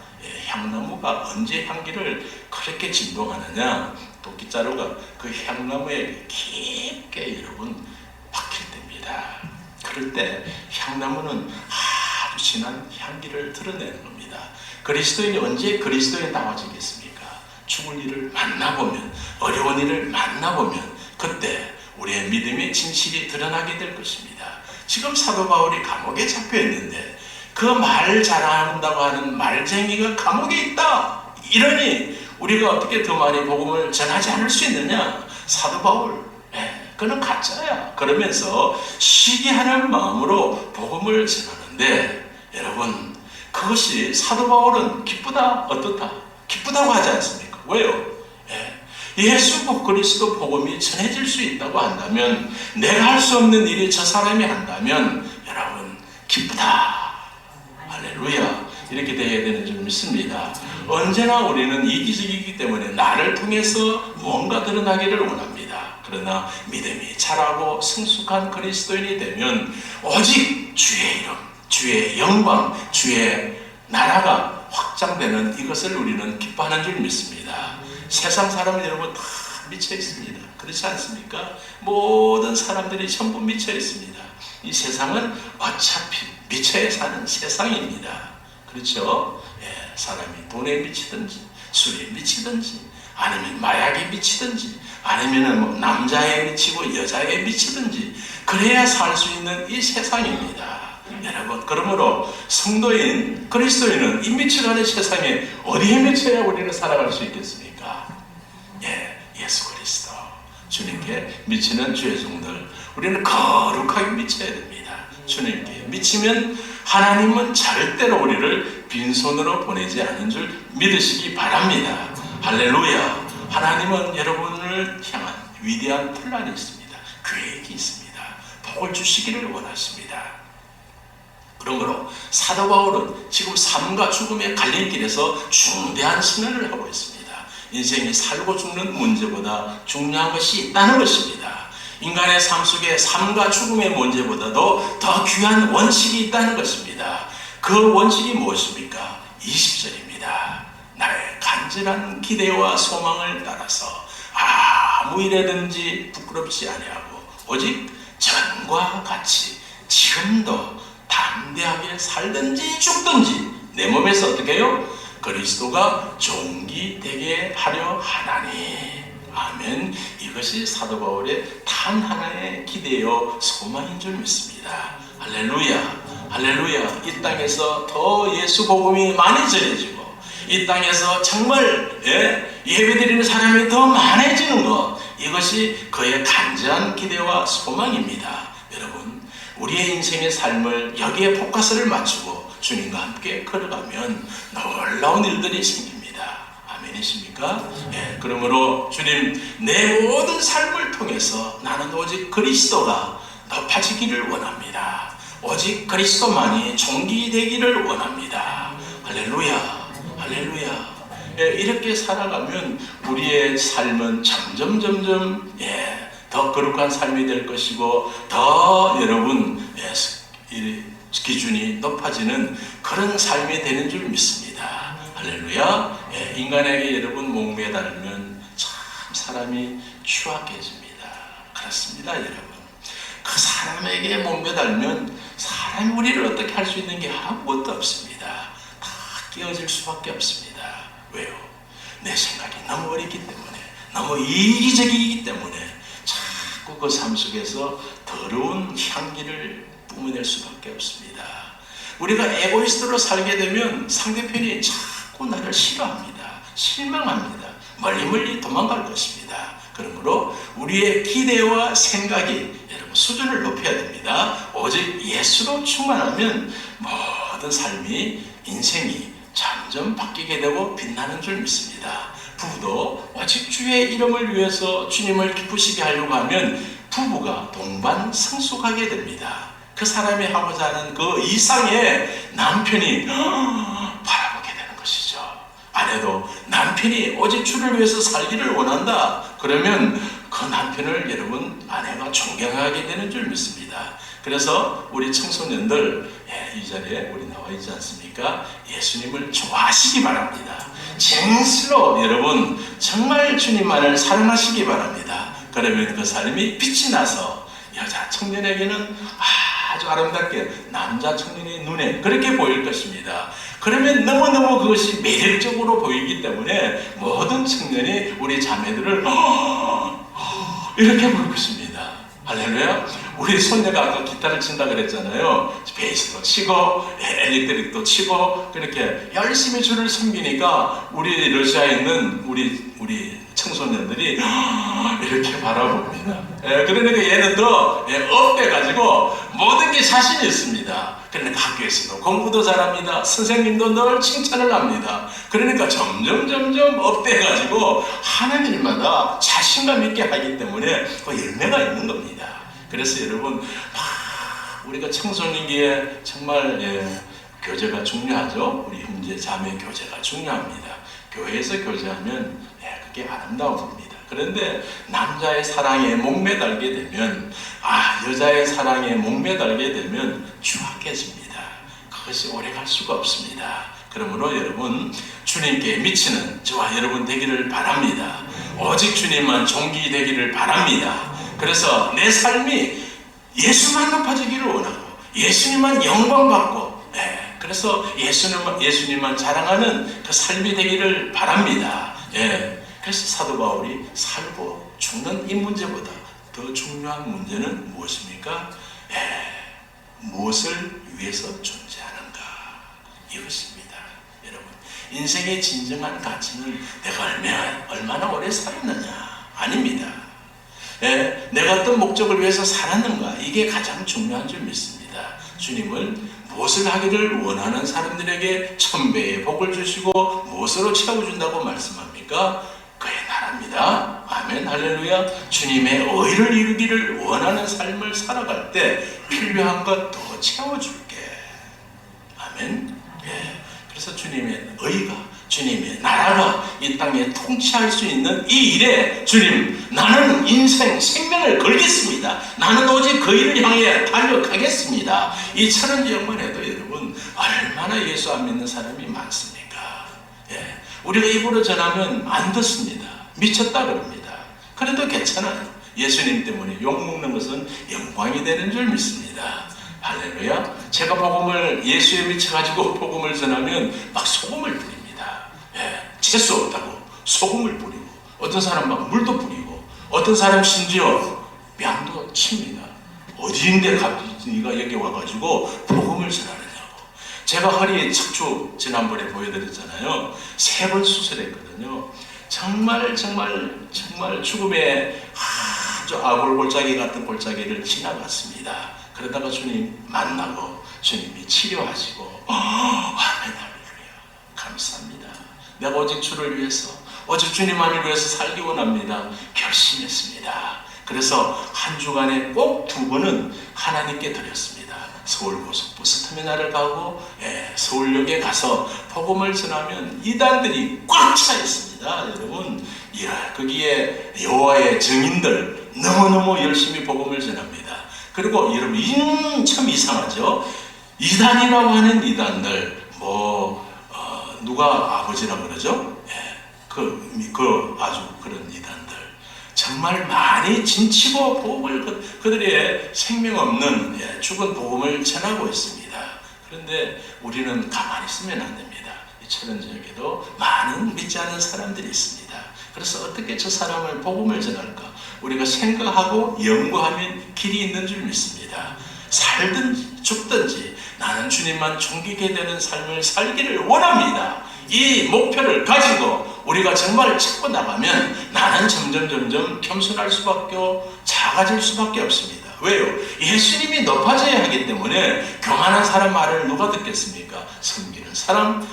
향나무가 언제 향기를 그렇게 진동하느냐? 도끼자루가 그 향나무에 깊게 여러분 박힐 때입니다. 그럴 때 향나무는 아주 진한 향기를 드러내는 겁니다. 그리스도인이 언제 그리스도인다워지겠습니까? 죽을 일을 만나보면 어려운 일을 만나보면 그때 우리의 믿음의 진실이 드러나게 될 것입니다. 지금 사도 바울이 감옥에 잡혀 있는데 그 말 잘한다고 하는 말쟁이가 감옥에 있다. 이러니 우리가 어떻게 더 많이 복음을 전하지 않을 수 있느냐? 사도 바울 그는 가짜야. 그러면서 시기하는 마음으로 복음을 전하는데 여러분 그것이 사도 바울은 기쁘다 어떻다? 기쁘다고 하지 않습니까? 왜요? 예수 그리스도 복음이 전해질 수 있다고 한다면 내가 할 수 없는 일이 저 사람이 한다면 여러분 기쁘다. 할렐루야. 이렇게 되어야 되는 줄 믿습니다. 언제나 우리는 이기적이기 때문에 나를 통해서 뭔가 드러나기를 원합니다. 그러나 믿음이 자라고 성숙한 그리스도인이 되면 오직 주의 이름, 주의 영광, 주의 나라가 확장되는 이것을 우리는 기뻐하는 줄 믿습니다. 세상 사람은 여러분 다 미쳐 있습니다. 그렇지 않습니까? 모든 사람들이 전부 미쳐 있습니다. 이 세상은 어차피 미쳐야 사는 세상입니다. 그렇죠? 사람이 돈에 미치든지 술에 미치든지 아니면 마약에 미치든지 아니면 뭐 남자에 미치고 여자에 미치든지 그래야 살 수 있는 이 세상입니다. 여러분 그러므로 성도인 그리스도인은 이 미쳐가는 세상에 어디에 미쳐야 우리는 살아갈 수 있겠습니까? 예수 그리스도 주님께 미치는 주의 종들 우리는 거룩하게 미쳐야 됩니다. 주님께 미치면 하나님은 절대로 우리를 빈손으로 보내지 않은 줄 믿으시기 바랍니다. 할렐루야. 하나님은 여러분을 향한 위대한 플랜이 있습니다. 계획이 있습니다. 복을 주시기를 원하십니다. 그러므로 사도 바울은 지금 삶과 죽음의 갈림길에서 중대한 신앙을 하고 있습니다. 인생이 살고 죽는 문제보다 중요한 것이 있다는 것입니다. 인간의 삶 속에 삶과 죽음의 문제보다도 더 귀한 원칙이 있다는 것입니다. 그 원칙이 무엇입니까? 20절입니다. 나의 간절한 기대와 소망을 따라서 아무 일에든지 부끄럽지 아니하고 오직 전과 같이 지금도 담대하게 살든지 죽든지 내 몸에서 어떻게 해요? 그리스도가 종기 되게 하려 하나니. 아멘. 이것이 사도 바울의 단 하나의 기대요 소망인 줄 믿습니다. 할렐루야. 할렐루야. 이 땅에서 더 예수 복음이 많이 전해지고 이 땅에서 정말 예배드리는 사람이 더 많아지는 것, 이것이 그의 간절한 기대와 소망입니다. 여러분, 우리의 인생의 삶을 여기에 포커스를 맞추고 주님과 함께 걸어가면 놀라운 일들이 생깁니다. 아멘이십니까? 그러므로 주님, 내 모든 삶을 통해서 나는 오직 그리스도가 높아지기를 원합니다. 오직 그리스도만이 존귀되기를 원합니다. 할렐루야. 할렐루야. 이렇게 살아가면 우리의 삶은 점점 더 거룩한 삶이 될 것이고 더 여러분 기준이 높아지는 그런 삶이 되는 줄 믿습니다. 할렐루야. 인간에게 여러분 목매달면 참 사람이 추악해집니다. 그렇습니다, 여러분. 그 사람에게 목매달면 사람이 우리를 어떻게 할 수 있는 게 아무것도 없습니다. 다 깨어질 수밖에 없습니다. 왜요? 내 생각이 너무 어렵기 때문에, 너무 이기적이기 때문에 자꾸 그 삶 속에서 더러운 향기를 뿜어낼 수밖에 없습니다. 우리가 에고이스트로 살게 되면 상대편이 자꾸 나를 싫어합니다. 실망합니다. 멀리 도망갈 것입니다. 그러므로 우리의 기대와 생각이 여러분 수준을 높여야 됩니다. 오직 예수로 충만하면 모든 삶이, 인생이 점점 바뀌게 되고 빛나는 줄 믿습니다. 부부도 오직 주의 이름을 위해서 주님을 기쁘시게 하려고 하면 부부가 동반성숙하게 됩니다. 그 사람이 하고자 하는 그 이상의 남편이 바라보게 되는 것이죠. 아내도 남편이 오직 주를 위해서 살기를 원한다. 그러면 그 남편을 여러분 아내가 존경하게 되는 줄 믿습니다. 그래서 우리 청소년들 이 자리에 우리 나와 있지 않습니까? 예수님을 좋아하시기 바랍니다. 진실로 여러분 정말 주님만을 사랑하시기 바랍니다. 그러면 그 삶이 빛이 나서 여자 청년에게는 아주 아름답게 남자 청년의 눈에 그렇게 보일 것입니다. 그러면 너무너무 그것이 매력적으로 보이기 때문에 모든 청년이 우리 자매들을 이렇게 볼 것입니다. 할렐루야. 우리 손녀가 아까 기타를 친다 그랬잖아요. 베이스도 치고 엘렉트릭도 치고 그렇게 열심히 주를 섬기니까 우리 러시아에 있는 우리 청소년들이 이렇게 바라봅니다. 그러니까 얘는 더 업돼가지고 모든 게 자신이 있습니다. 그러니까 학교에서도 공부도 잘합니다. 선생님도 늘 칭찬을 합니다. 그러니까 점점 업돼가지고 하는 일마다 자신감 있게 하기 때문에 그 열매가 있는 겁니다. 그래서 여러분 우리가 청소년기에 정말 교제가 중요하죠. 우리 형제 자매 교제가 중요합니다. 교회에서 교제하면 그게 아름다운 겁니다. 그런데 남자의 사랑에 목매달게 되면 여자의 사랑에 목매달게 되면 추악해집니다. 그것이 오래갈 수가 없습니다. 그러므로 여러분 주님께 미치는 저와 여러분 되기를 바랍니다. 오직 주님만 존귀되기를 바랍니다. 그래서 내 삶이 예수만 높아지기를 원하고 예수님만 영광받고 그래서 예수님만 자랑하는 그 삶이 되기를 바랍니다. 그래서 사도 바울이 살고 죽는 이 문제보다 더 중요한 문제는 무엇입니까? 무엇을 위해서 존재하는가? 이것입니다. 여러분, 인생의 진정한 가치는 내가 얼마나 오래 살았느냐? 아닙니다. 내가 어떤 목적을 위해서 살았는가? 이게 가장 중요한 줄 믿습니다. 주님은 무엇을 하기를 원하는 사람들에게 천배의 복을 주시고 무엇으로 채워준다고 말씀합니까? 그의 나라입니다. 아멘, 할렐루야. 주님의 의를 이루기를 원하는 삶을 살아갈 때 필요한 것 더 채워줄게. 아멘. 그래서 주님의 의가, 주님의 나라가 이 땅에 통치할 수 있는 이 일에 주님, 나는 생명을 걸겠습니다. 나는 오직 그 일을 향해 달려가겠습니다. 이 천연지역만 해도 여러분 얼마나 예수 안 믿는 사람이 많습니까? 우리가 입으로 전하면 안 듣습니다. 미쳤다 그럽니다. 그래도 괜찮아요. 예수님 때문에 욕먹는 것은 영광이 되는 줄 믿습니다. 할렐루야. 제가 예수에 미쳐가지고 복음을 전하면 막 소금을 뿌립니다. 재수 없다고 소금을 뿌리고, 어떤 사람 막 물도 뿌리고, 어떤 사람 심지어 뺨도 칩니다. 어디인데 갑자기 네가 여기 와가지고 복음을 전하느냐고. 제가 허리에 척추 지난번에 보여드렸잖아요. 3번 수술했거든요. 정말 죽음의 아주 아골골짜기 같은 골짜기를 지나갔습니다. 그러다가 주님 만나고 주님이 치료하시고, 아멘, 할렐루야, 감사합니다. 내가 오직 주를 위해서, 오직 주님만을 위해서 살기 원합니다. 결심했습니다. 그래서 한 주간에 꼭 2번은 하나님께 드렸습니다. 서울고속버스 터미널을 가고 서울역에 가서 복음을 전하면 이단들이 꽉 차 있습니다. 여러분, 거기에 여호와의 증인들 너무너무 열심히 복음을 전합니다. 그리고 여러분, 참 이상하죠? 이단이라고 하는 이단들, 누가 아버지라고 그러죠? 아주 그런 이단들 정말 많이 진치고 복음을, 그들의 생명 없는 죽은 복음을 전하고 있습니다. 그런데 우리는 가만히 있으면 안 됩니다. 이 철원 지역에도 많은 믿지 않는 사람들이 있습니다. 그래서 어떻게 저 사람을 복음을 전할까? 우리가 생각하고 연구하면 길이 있는 줄 믿습니다. 살든지 죽든지 나는 주님만 존귀게 되는 삶을 살기를 원합니다. 이 목표를 가지고 우리가 정말 찾고 나가면 나는 점점 겸손할 수밖에, 작아질 수밖에 없습니다. 왜요? 예수님이 높아져야 하기 때문에 교만한 사람 말을 누가 듣겠습니까? 섬기는 사람,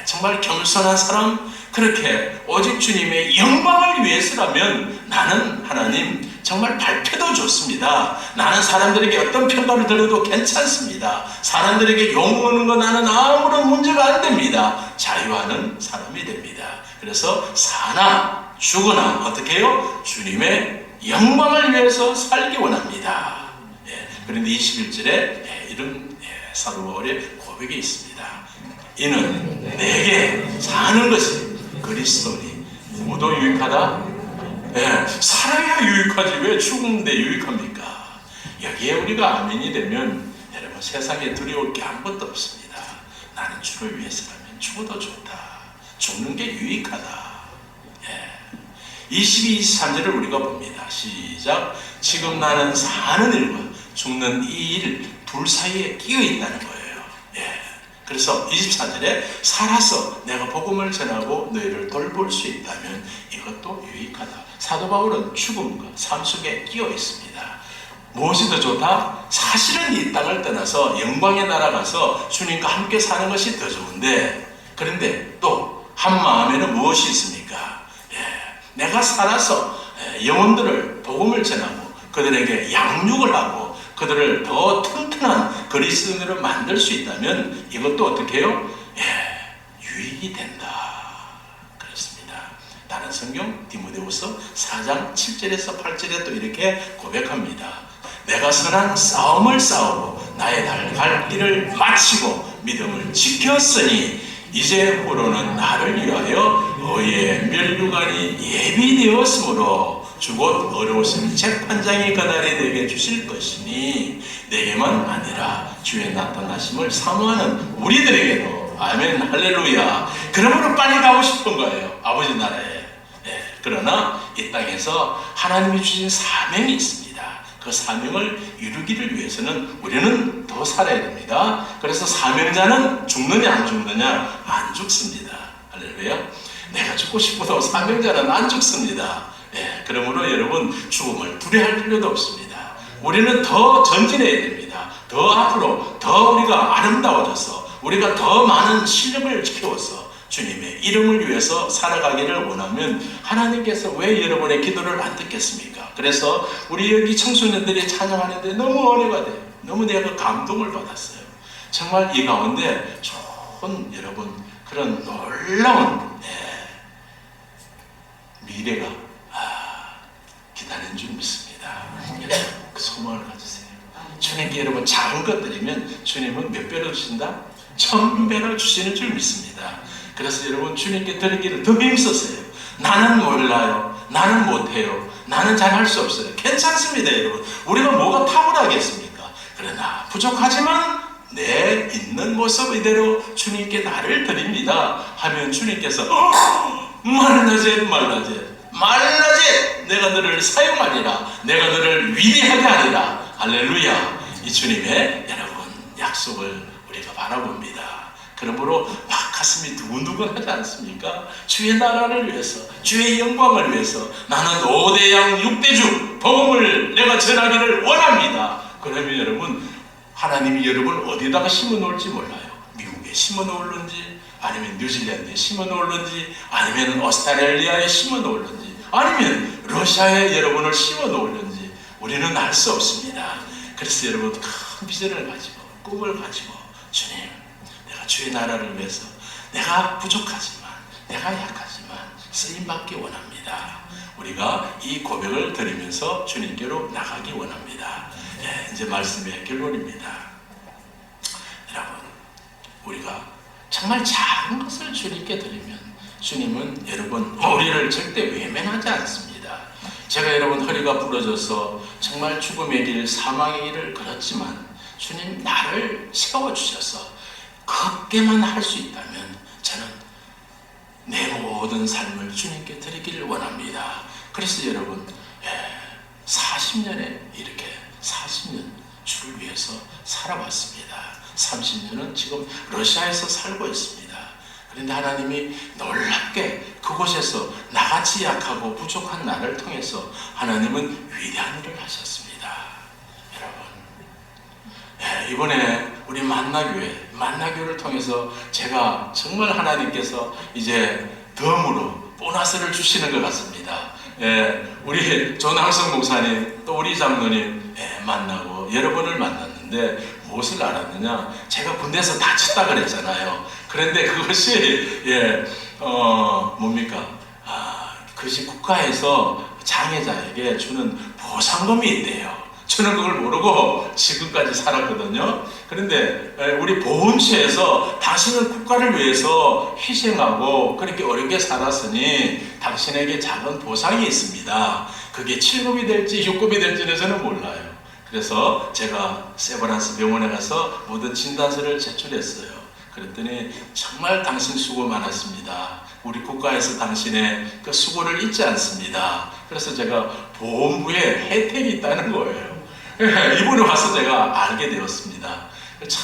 정말 겸손한 사람, 그렇게 오직 주님의 영광을 위해서라면 나는 하나님 정말 발표도 좋습니다. 나는 사람들에게 어떤 평가를 들어도 괜찮습니다. 사람들에게 욕먹는 거 나는 아무런 문제가 안 됩니다. 자유하는 사람이 됩니다. 그래서 사나 죽으나 어떻게 해요? 주님의 영광을 위해서 살기 원합니다. 그런데 21절에 이런 사도 바울의 고백이 있습니다. 이는 내게 사는 것이 그리스도니 모두 유익하다. 살아야 유익하지 왜 죽는데 유익합니까? 여기에 우리가 아멘이 되면 여러분, 세상에 두려울 게 아무것도 없습니다. 나는 주를 위해서라면 죽어도 좋다. 죽는 게 유익하다. 22, 23절을 우리가 봅니다. 시작. 지금 나는 사는 일과 죽는 이 일 둘 사이에 끼어 있다는 거예요. 그래서 24절에 살아서 내가 복음을 전하고 너희를 돌볼 수 있다면 이것도 유익하다. 사도 바울은 죽음과 삶 속에 끼어 있습니다. 무엇이 더 좋다? 사실은 이 땅을 떠나서 영광의 나라 가서 주님과 함께 사는 것이 더 좋은데, 그런데 또 한 마음에는 무엇이 있습니까? 내가 살아서 영혼들을 복음을 전하고 그들에게 양육을 하고 그들을 더 튼튼한 그리스도인으로 만들 수 있다면 이것도 어떻게 해요? 유익이 된다. 그렇습니다. 다른 성경 디모데후서 4장 7절에서 8절에 또 이렇게 고백합니다. 내가 선한 싸움을 싸우고 나의 갈 길을 마치고 믿음을 지켰으니 이제 후로는 나를 위하여 의의 멸류관이 예비되었으므로 주곧 어려우신 재판장이 그날에 내게 주실 것이니 내게만 아니라 주의 나타나심을 사모하는 우리들에게도 아멘 할렐루야. 그러므로 빨리 가고 싶은 거예요, 아버지 나라에. 그러나 이 땅에서 하나님이 주신 사명이 있습니다. 그 사명을 이루기를 위해서는 우리는 더 살아야 됩니다. 그래서 사명자는 죽느냐 안 죽느냐? 안 죽습니다. 할렐루야. 내가 죽고 싶어도 사명자는 안 죽습니다. 그러므로 여러분, 죽음을 두려워할 필요도 없습니다. 우리는 더 전진해야 됩니다. 더 앞으로 더 우리가 아름다워져서 우리가 더 많은 실력을 키워서 주님의 이름을 위해서 살아가기를 원하면 하나님께서 왜 여러분의 기도를 안 듣겠습니까? 그래서 우리 여기 청소년들이 찬양하는데 너무 은혜가 돼요. 너무 내가 감동을 받았어요. 정말 이 가운데 좋은 여러분 그런 놀라운 미래가 기다리는 줄 믿습니다. 그 소망을 가지세요. 주님께 여러분 작은 것들이면 주님은 몇 배로 주신다? 1000배로 주시는 줄 믿습니다. 그래서 여러분 주님께 드리기를 더 힘쓰세요. 나는 몰라요. 나는 못해요. 나는 잘할 수 없어요. 괜찮습니다, 여러분. 우리가 뭐가 탁월하겠습니까? 그러나 부족하지만 내 있는 모습 이대로 주님께 나를 드립니다 하면 주님께서 말라제 내가 너를 사용하리라, 내가 너를 위대하게 하리라. 할렐루야. 이 주님의 여러분 약속을 우리가 바라봅니다. 그러므로 막 가슴이 두근두근하지 않습니까? 주의 나라를 위해서, 주의 영광을 위해서 나는 5대 양 6대 주 복음을 내가 전하기를 원합니다. 그러면 여러분, 하나님이 여러분을 어디다가 심어놓을지 몰라요. 미국에 심어놓을는지, 아니면 뉴질랜드에 심어놓을는지, 아니면 오스트레일리아에 심어놓을는지, 아니면 러시아에 여러분을 심어놓을는지 우리는 알 수 없습니다. 그래서 여러분, 큰 비전을 가지고 꿈을 가지고, 주님, 내가 주의 나라를 위해서 내가 부족하지만, 내가 약하지만 쓰임받기 원합니다. 우리가 이 고백을 드리면서 주님께로 나가기 원합니다. 이제 말씀의 결론입니다. 여러분, 우리가 정말 작은 것을 주님께 드리면 주님은 여러분 우리를 절대 외면하지 않습니다. 제가 여러분 허리가 부러져서 정말 죽음의 길, 사망의 길을 걸었지만 주님 나를 세워주셔서 걷게만 할 수 있다면 저는 내 모든 삶을 주님께 드리기를 원합니다. 그래서 여러분 40년에 이렇게 40년 주를 위해서 살아왔습니다. 30년은 지금 러시아에서 살고 있습니다. 그런데 하나님이 놀랍게 그곳에서 나같이 약하고 부족한 나를 통해서 하나님은 위대한 일을 하셨습니다. 여러분, 이번에 우리 만나교회를 통해서 제가 정말 하나님께서 이제 덤으로 보너스를 주시는 것 같습니다. 우리 조남성 목사님 또 우리 장로님 만나고 여러분을 만났는데 무엇을 알았느냐? 제가 군대에서 다쳤다 그랬잖아요. 그런데 그것이 뭡니까? 그것이 국가에서 장애자에게 주는 보상금이 있대요. 저는 그걸 모르고 지금까지 살았거든요. 그런데 우리 보훈처에서 당신은 국가를 위해서 희생하고 그렇게 어렵게 살았으니 당신에게 작은 보상이 있습니다. 그게 7급이 될지 6급이 될지는 저는 몰라요. 그래서 제가 세브란스 병원에 가서 모든 진단서를 제출했어요. 그랬더니 정말 당신 수고 많았습니다. 우리 국가에서 당신의 그 수고를 잊지 않습니다. 그래서 제가 보험부에 혜택이 있다는 거예요. 이번에 와서 제가 알게 되었습니다. 참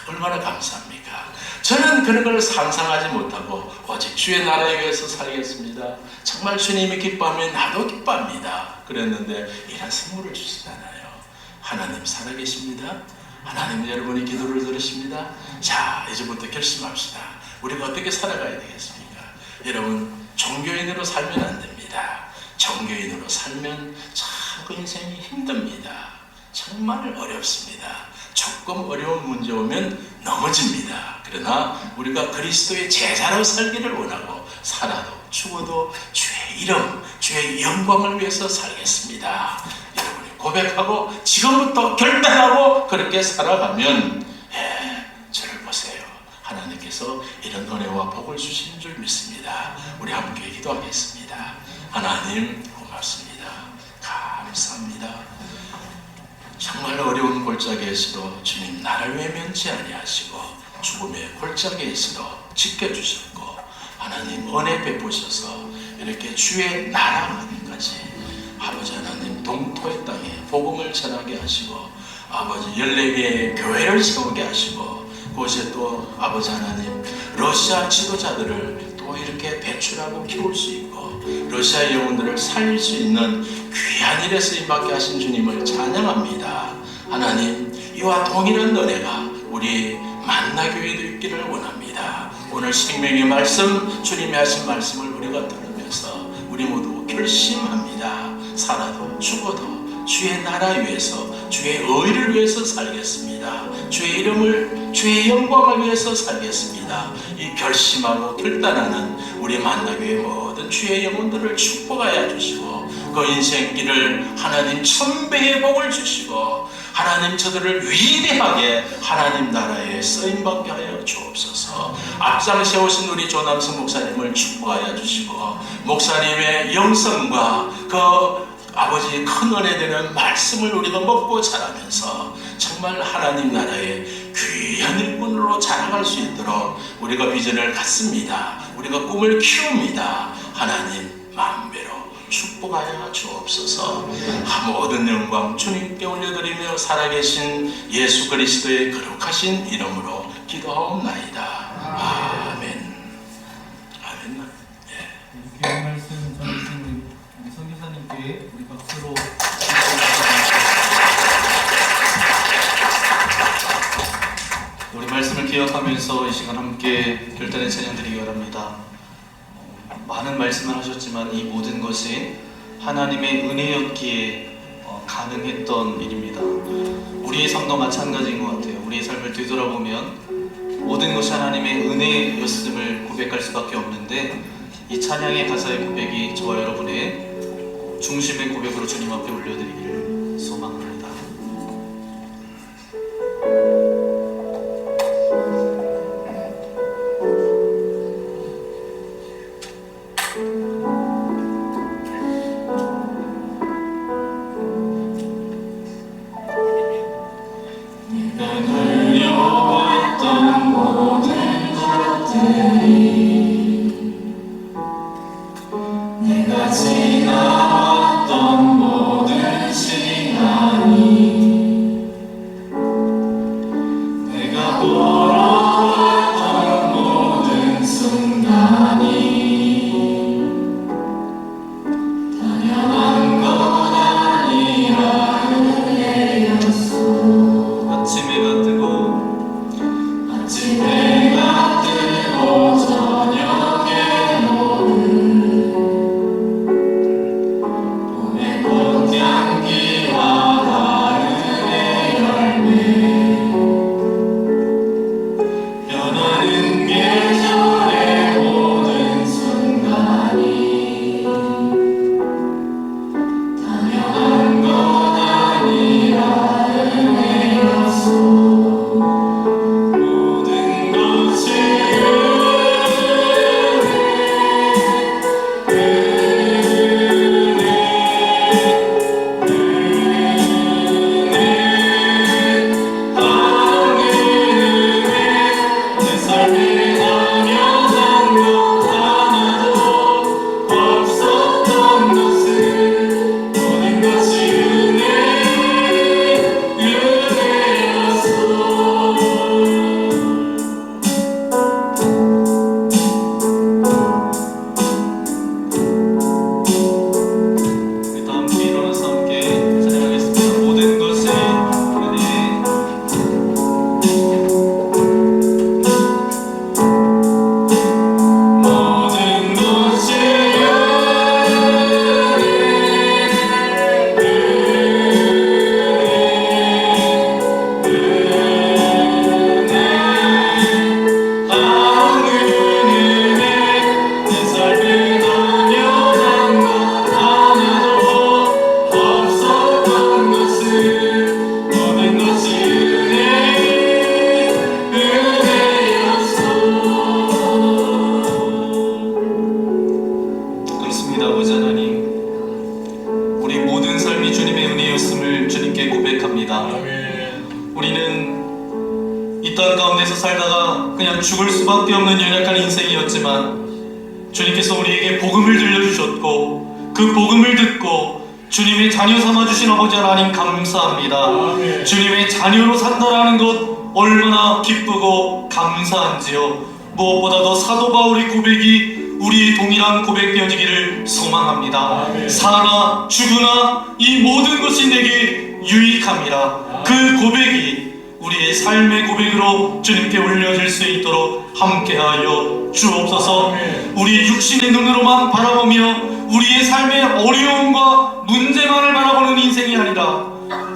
얼마나 감사합니까? 저는 그런 걸 상상하지 못하고 오직 주의 나라에 위해서 살겠습니다. 정말 주님이 기뻐하면 나도 기뻐합니다. 그랬는데 이런 선물을 주시잖아요. 하나님 살아계십니다. 하나님 여러분의 기도를 들으십니다. 자, 이제부터 결심합시다. 우리가 어떻게 살아가야 되겠습니까? 여러분, 종교인으로 살면 안 됩니다. 종교인으로 살면 참 그 인생이 힘듭니다. 정말 어렵습니다. 조금 어려운 문제 오면 넘어집니다. 그러나 우리가 그리스도의 제자로 살기를 원하고 살아도 죽어도 주의 이름, 주의 영광을 위해서 살겠습니다. 여러분이 고백하고 지금부터 결단하고 그렇게 살아가면 저를 보세요. 하나님께서 이런 은혜와 복을 주시는 줄 믿습니다. 우리 함께 기도하겠습니다. 하나님 고맙습니다. 감사합니다. 정말 어려운 골짜기에서도 주님 나를 외면치 아니하시고 죽음의 골짜기에서도 지켜주셨고 하나님 은혜 베푸셔서 이렇게 주의 나라까지 아버지 하나님 동토의 땅에 복음을 전하게 하시고 아버지 14개의 교회를 세우게 하시고 그곳에 또 아버지 하나님 러시아 지도자들을 또 이렇게 배출하고 키울 수 있고 러시아 영혼들을 살릴 수 있는 귀한 일에 쓰임받게 하신 주님을 찬양합니다. 하나님 이와 동일한 은혜가 우리 만나교회도 있기를 원합니다. 오늘 생명의 말씀 주님이 하신 말씀을 우리가 들으면서 우리 모두 결심합니다. 살아도 죽어도 주의 나라 위해서 주의 의를 위해서 살겠습니다. 주의 이름을 주의 영광을 위해서 살겠습니다. 이 결심하고 결단하는 우리 만나교회 모든 주의 영혼들을 축복하여 주시고 그 인생길을 하나님 천배의 복을 주시고 하나님 저들을 위대하게 하나님 나라에 쓰임받게 하여 주옵소서. 앞장 세우신 우리 조남성 목사님을 축복하여 주시고 목사님의 영성과 그 아버지 큰 은혜 되는 말씀을 우리가 먹고 자라면서 정말 하나님 나라의 귀한 일꾼으로 자라갈 수 있도록 우리가 비전을 갖습니다. 우리가 꿈을 키웁니다. 하나님 만배로 축복하여 주옵소서. 모든 영광 주님께 올려드리며 살아계신 예수 그리스도의 거룩하신 이름으로 기도하옵나이다. 아멘. 아멘. 예. 귀한 말씀 전해주신 우리 선교사님께 우리 박수로 우리 말씀을 기억하면서 이 시간 함께 결단의 찬양 드리기 바랍니다. 많은 말씀을 하셨지만 이 모든 것이 하나님의 은혜였기에 가능했던 일입니다. 우리의 삶도 마찬가지인 것 같아요. 우리의 삶을 되돌아보면 모든 것이 하나님의 은혜였음을 고백할 수밖에 없는데 이 찬양의 가사의 고백이 저와 여러분의 중심의 고백으로 주님 앞에 올려드리기를 소망합니다. 내가 지나왔던 모든 시간이 내가 돌아왔던 모든 순간이 당연한 건 아니라 은혜였소. 아침 해가 뜨고 아침 해가 뜨고 저녁에 오는 꽃향기와 가을의 열매 변하는 계절의 모든 순간이 당연한 건 아니라 은혜였소. 모든 것이 땅 가운데서 살다가 그냥 죽을 수밖에 없는 연약한 인생이었지만 주님께서 우리에게 복음을 들려주셨고 그 복음을 듣고 주님의 자녀 삼아주신 아버지 하나님 감사합니다. 아멘. 주님의 자녀로 산다라는 것 얼마나 기쁘고 감사한지요. 무엇보다도 사도 바울의 고백이 우리의 동일한 고백되어지기를 소망합니다. 아멘. 사나 죽으나 이 모든 것이 내게 유익함이라. 그 고백이 우리의 삶의 고백으로 주님께 올려질 수 있도록 함께하여 주옵소서. 아멘. 우리의 육신의 눈으로만 바라보며 우리의 삶의 어려움과 문제만을 바라보는 인생이 아니라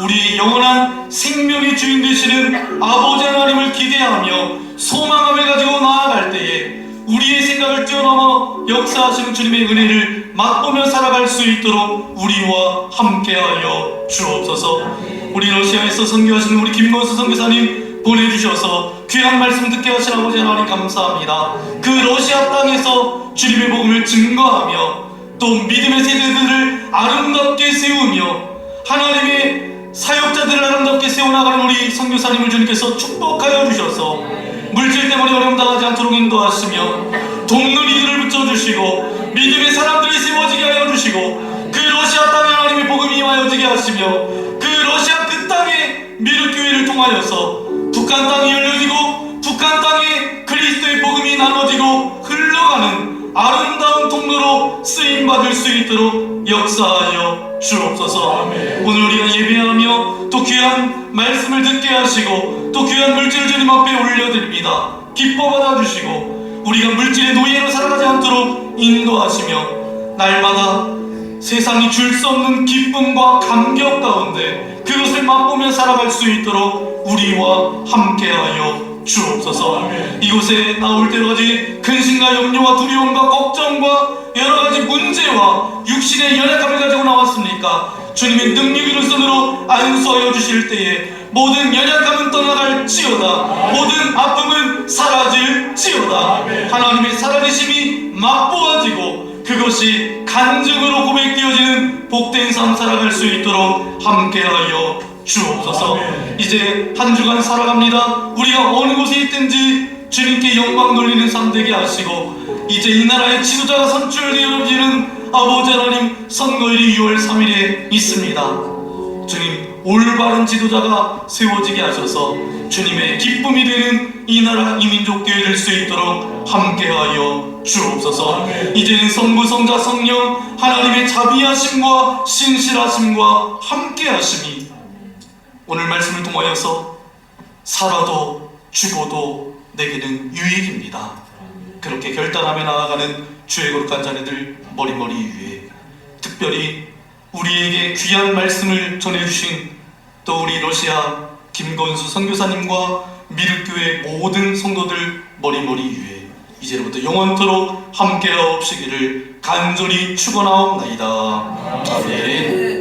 우리의 영원한 생명의 주인 되시는 아버지 하나님을 기대하며 소망함을 가지고 나아갈 때에 우리의 생각을 뛰어넘어 역사하시는 주님의 은혜를 맛보며 살아갈 수 있도록 우리와 함께하여 주옵소서. 우리 러시아에서 선교하시는 우리 김건수 선교사님 보내주셔서 귀한 말씀 듣게 하신 아버지 하나님 감사합니다. 그 러시아 땅에서 주님의 복음을 증거하며 또 믿음의 세대들을 아름답게 세우며 하나님의 사역자들을 아름답게 세워나가는 우리 선교사님을 주님께서 축복하여 주셔서 물질 때문에 어려움 당하지 않도록 인도하시며 돕는 이들을 붙여주시고 믿음의 사람들이 세워지게 하여 주시고 그 러시아 땅에 하나님의 복음이 임하여지게 하시며 그 러시아 그 땅에 미륵교회를 통하여서 북한 땅이 열려지고 북한 땅에 그리스도의 복음이 나눠지고 흘러가는 아름다운 통로로 쓰임받을 수 있도록 역사하여 주옵소서. 오늘 우리가 예배하며 또 귀한 말씀을 듣게 하시고 또 귀한 물질을 주님 앞에 올려드립니다. 기뻐 받아주시고 우리가 물질의 노예로 살아가지 않도록 인도하시며 날마다 세상이 줄 수 없는 기쁨과 감격 가운데 그것을 맛보며 살아갈 수 있도록 우리와 함께하여 주옵소서. 이곳에 나올 때까지 근심과 염려와 두려움과 걱정과 여러가지 문제와 육신의 연약함을 가지고 나왔습니까? 주님의 능력의 손으로 안수하여 주실 때에 모든 연약함은 떠나갈지어다, 모든 아픔은 사라질지어다, 하나님의 살아계심이 맛보아지고 그것이 간증으로 고백되어지는 복된 삶 살아갈 수 있도록 함께하여 주옵소서. 이제 한 주간 살아갑니다. 우리가 어느 곳에 있든지 주님께 영광 돌리는 삶 되게 하시고 이제 이 나라의 지도자가 선출되어지는 아버지 하나님 선거일이 6월 3일에 있습니다. 주님 올바른 지도자가 세워지게 하셔서 주님의 기쁨이 되는 이 나라 이민족 교회 될 수 있도록 함께하여 주옵소서. 이제는 성부 성자 성령 하나님의 자비하심과 신실하심과 함께하심이 오늘 말씀을 통하여서 살아도 죽어도 내게는 유익입니다. 그렇게 결단하며 나아가는 주의 거룩한 자녀들 머리머리 위에 특별히 우리에게 귀한 말씀을 전해주신 또 우리 러시아 김건수 선교사님과 미륵교회 모든 성도들 머리머리 위에 이제로부터 영원토록 함께하옵시기를 간절히 축원하옵나이다. 아멘.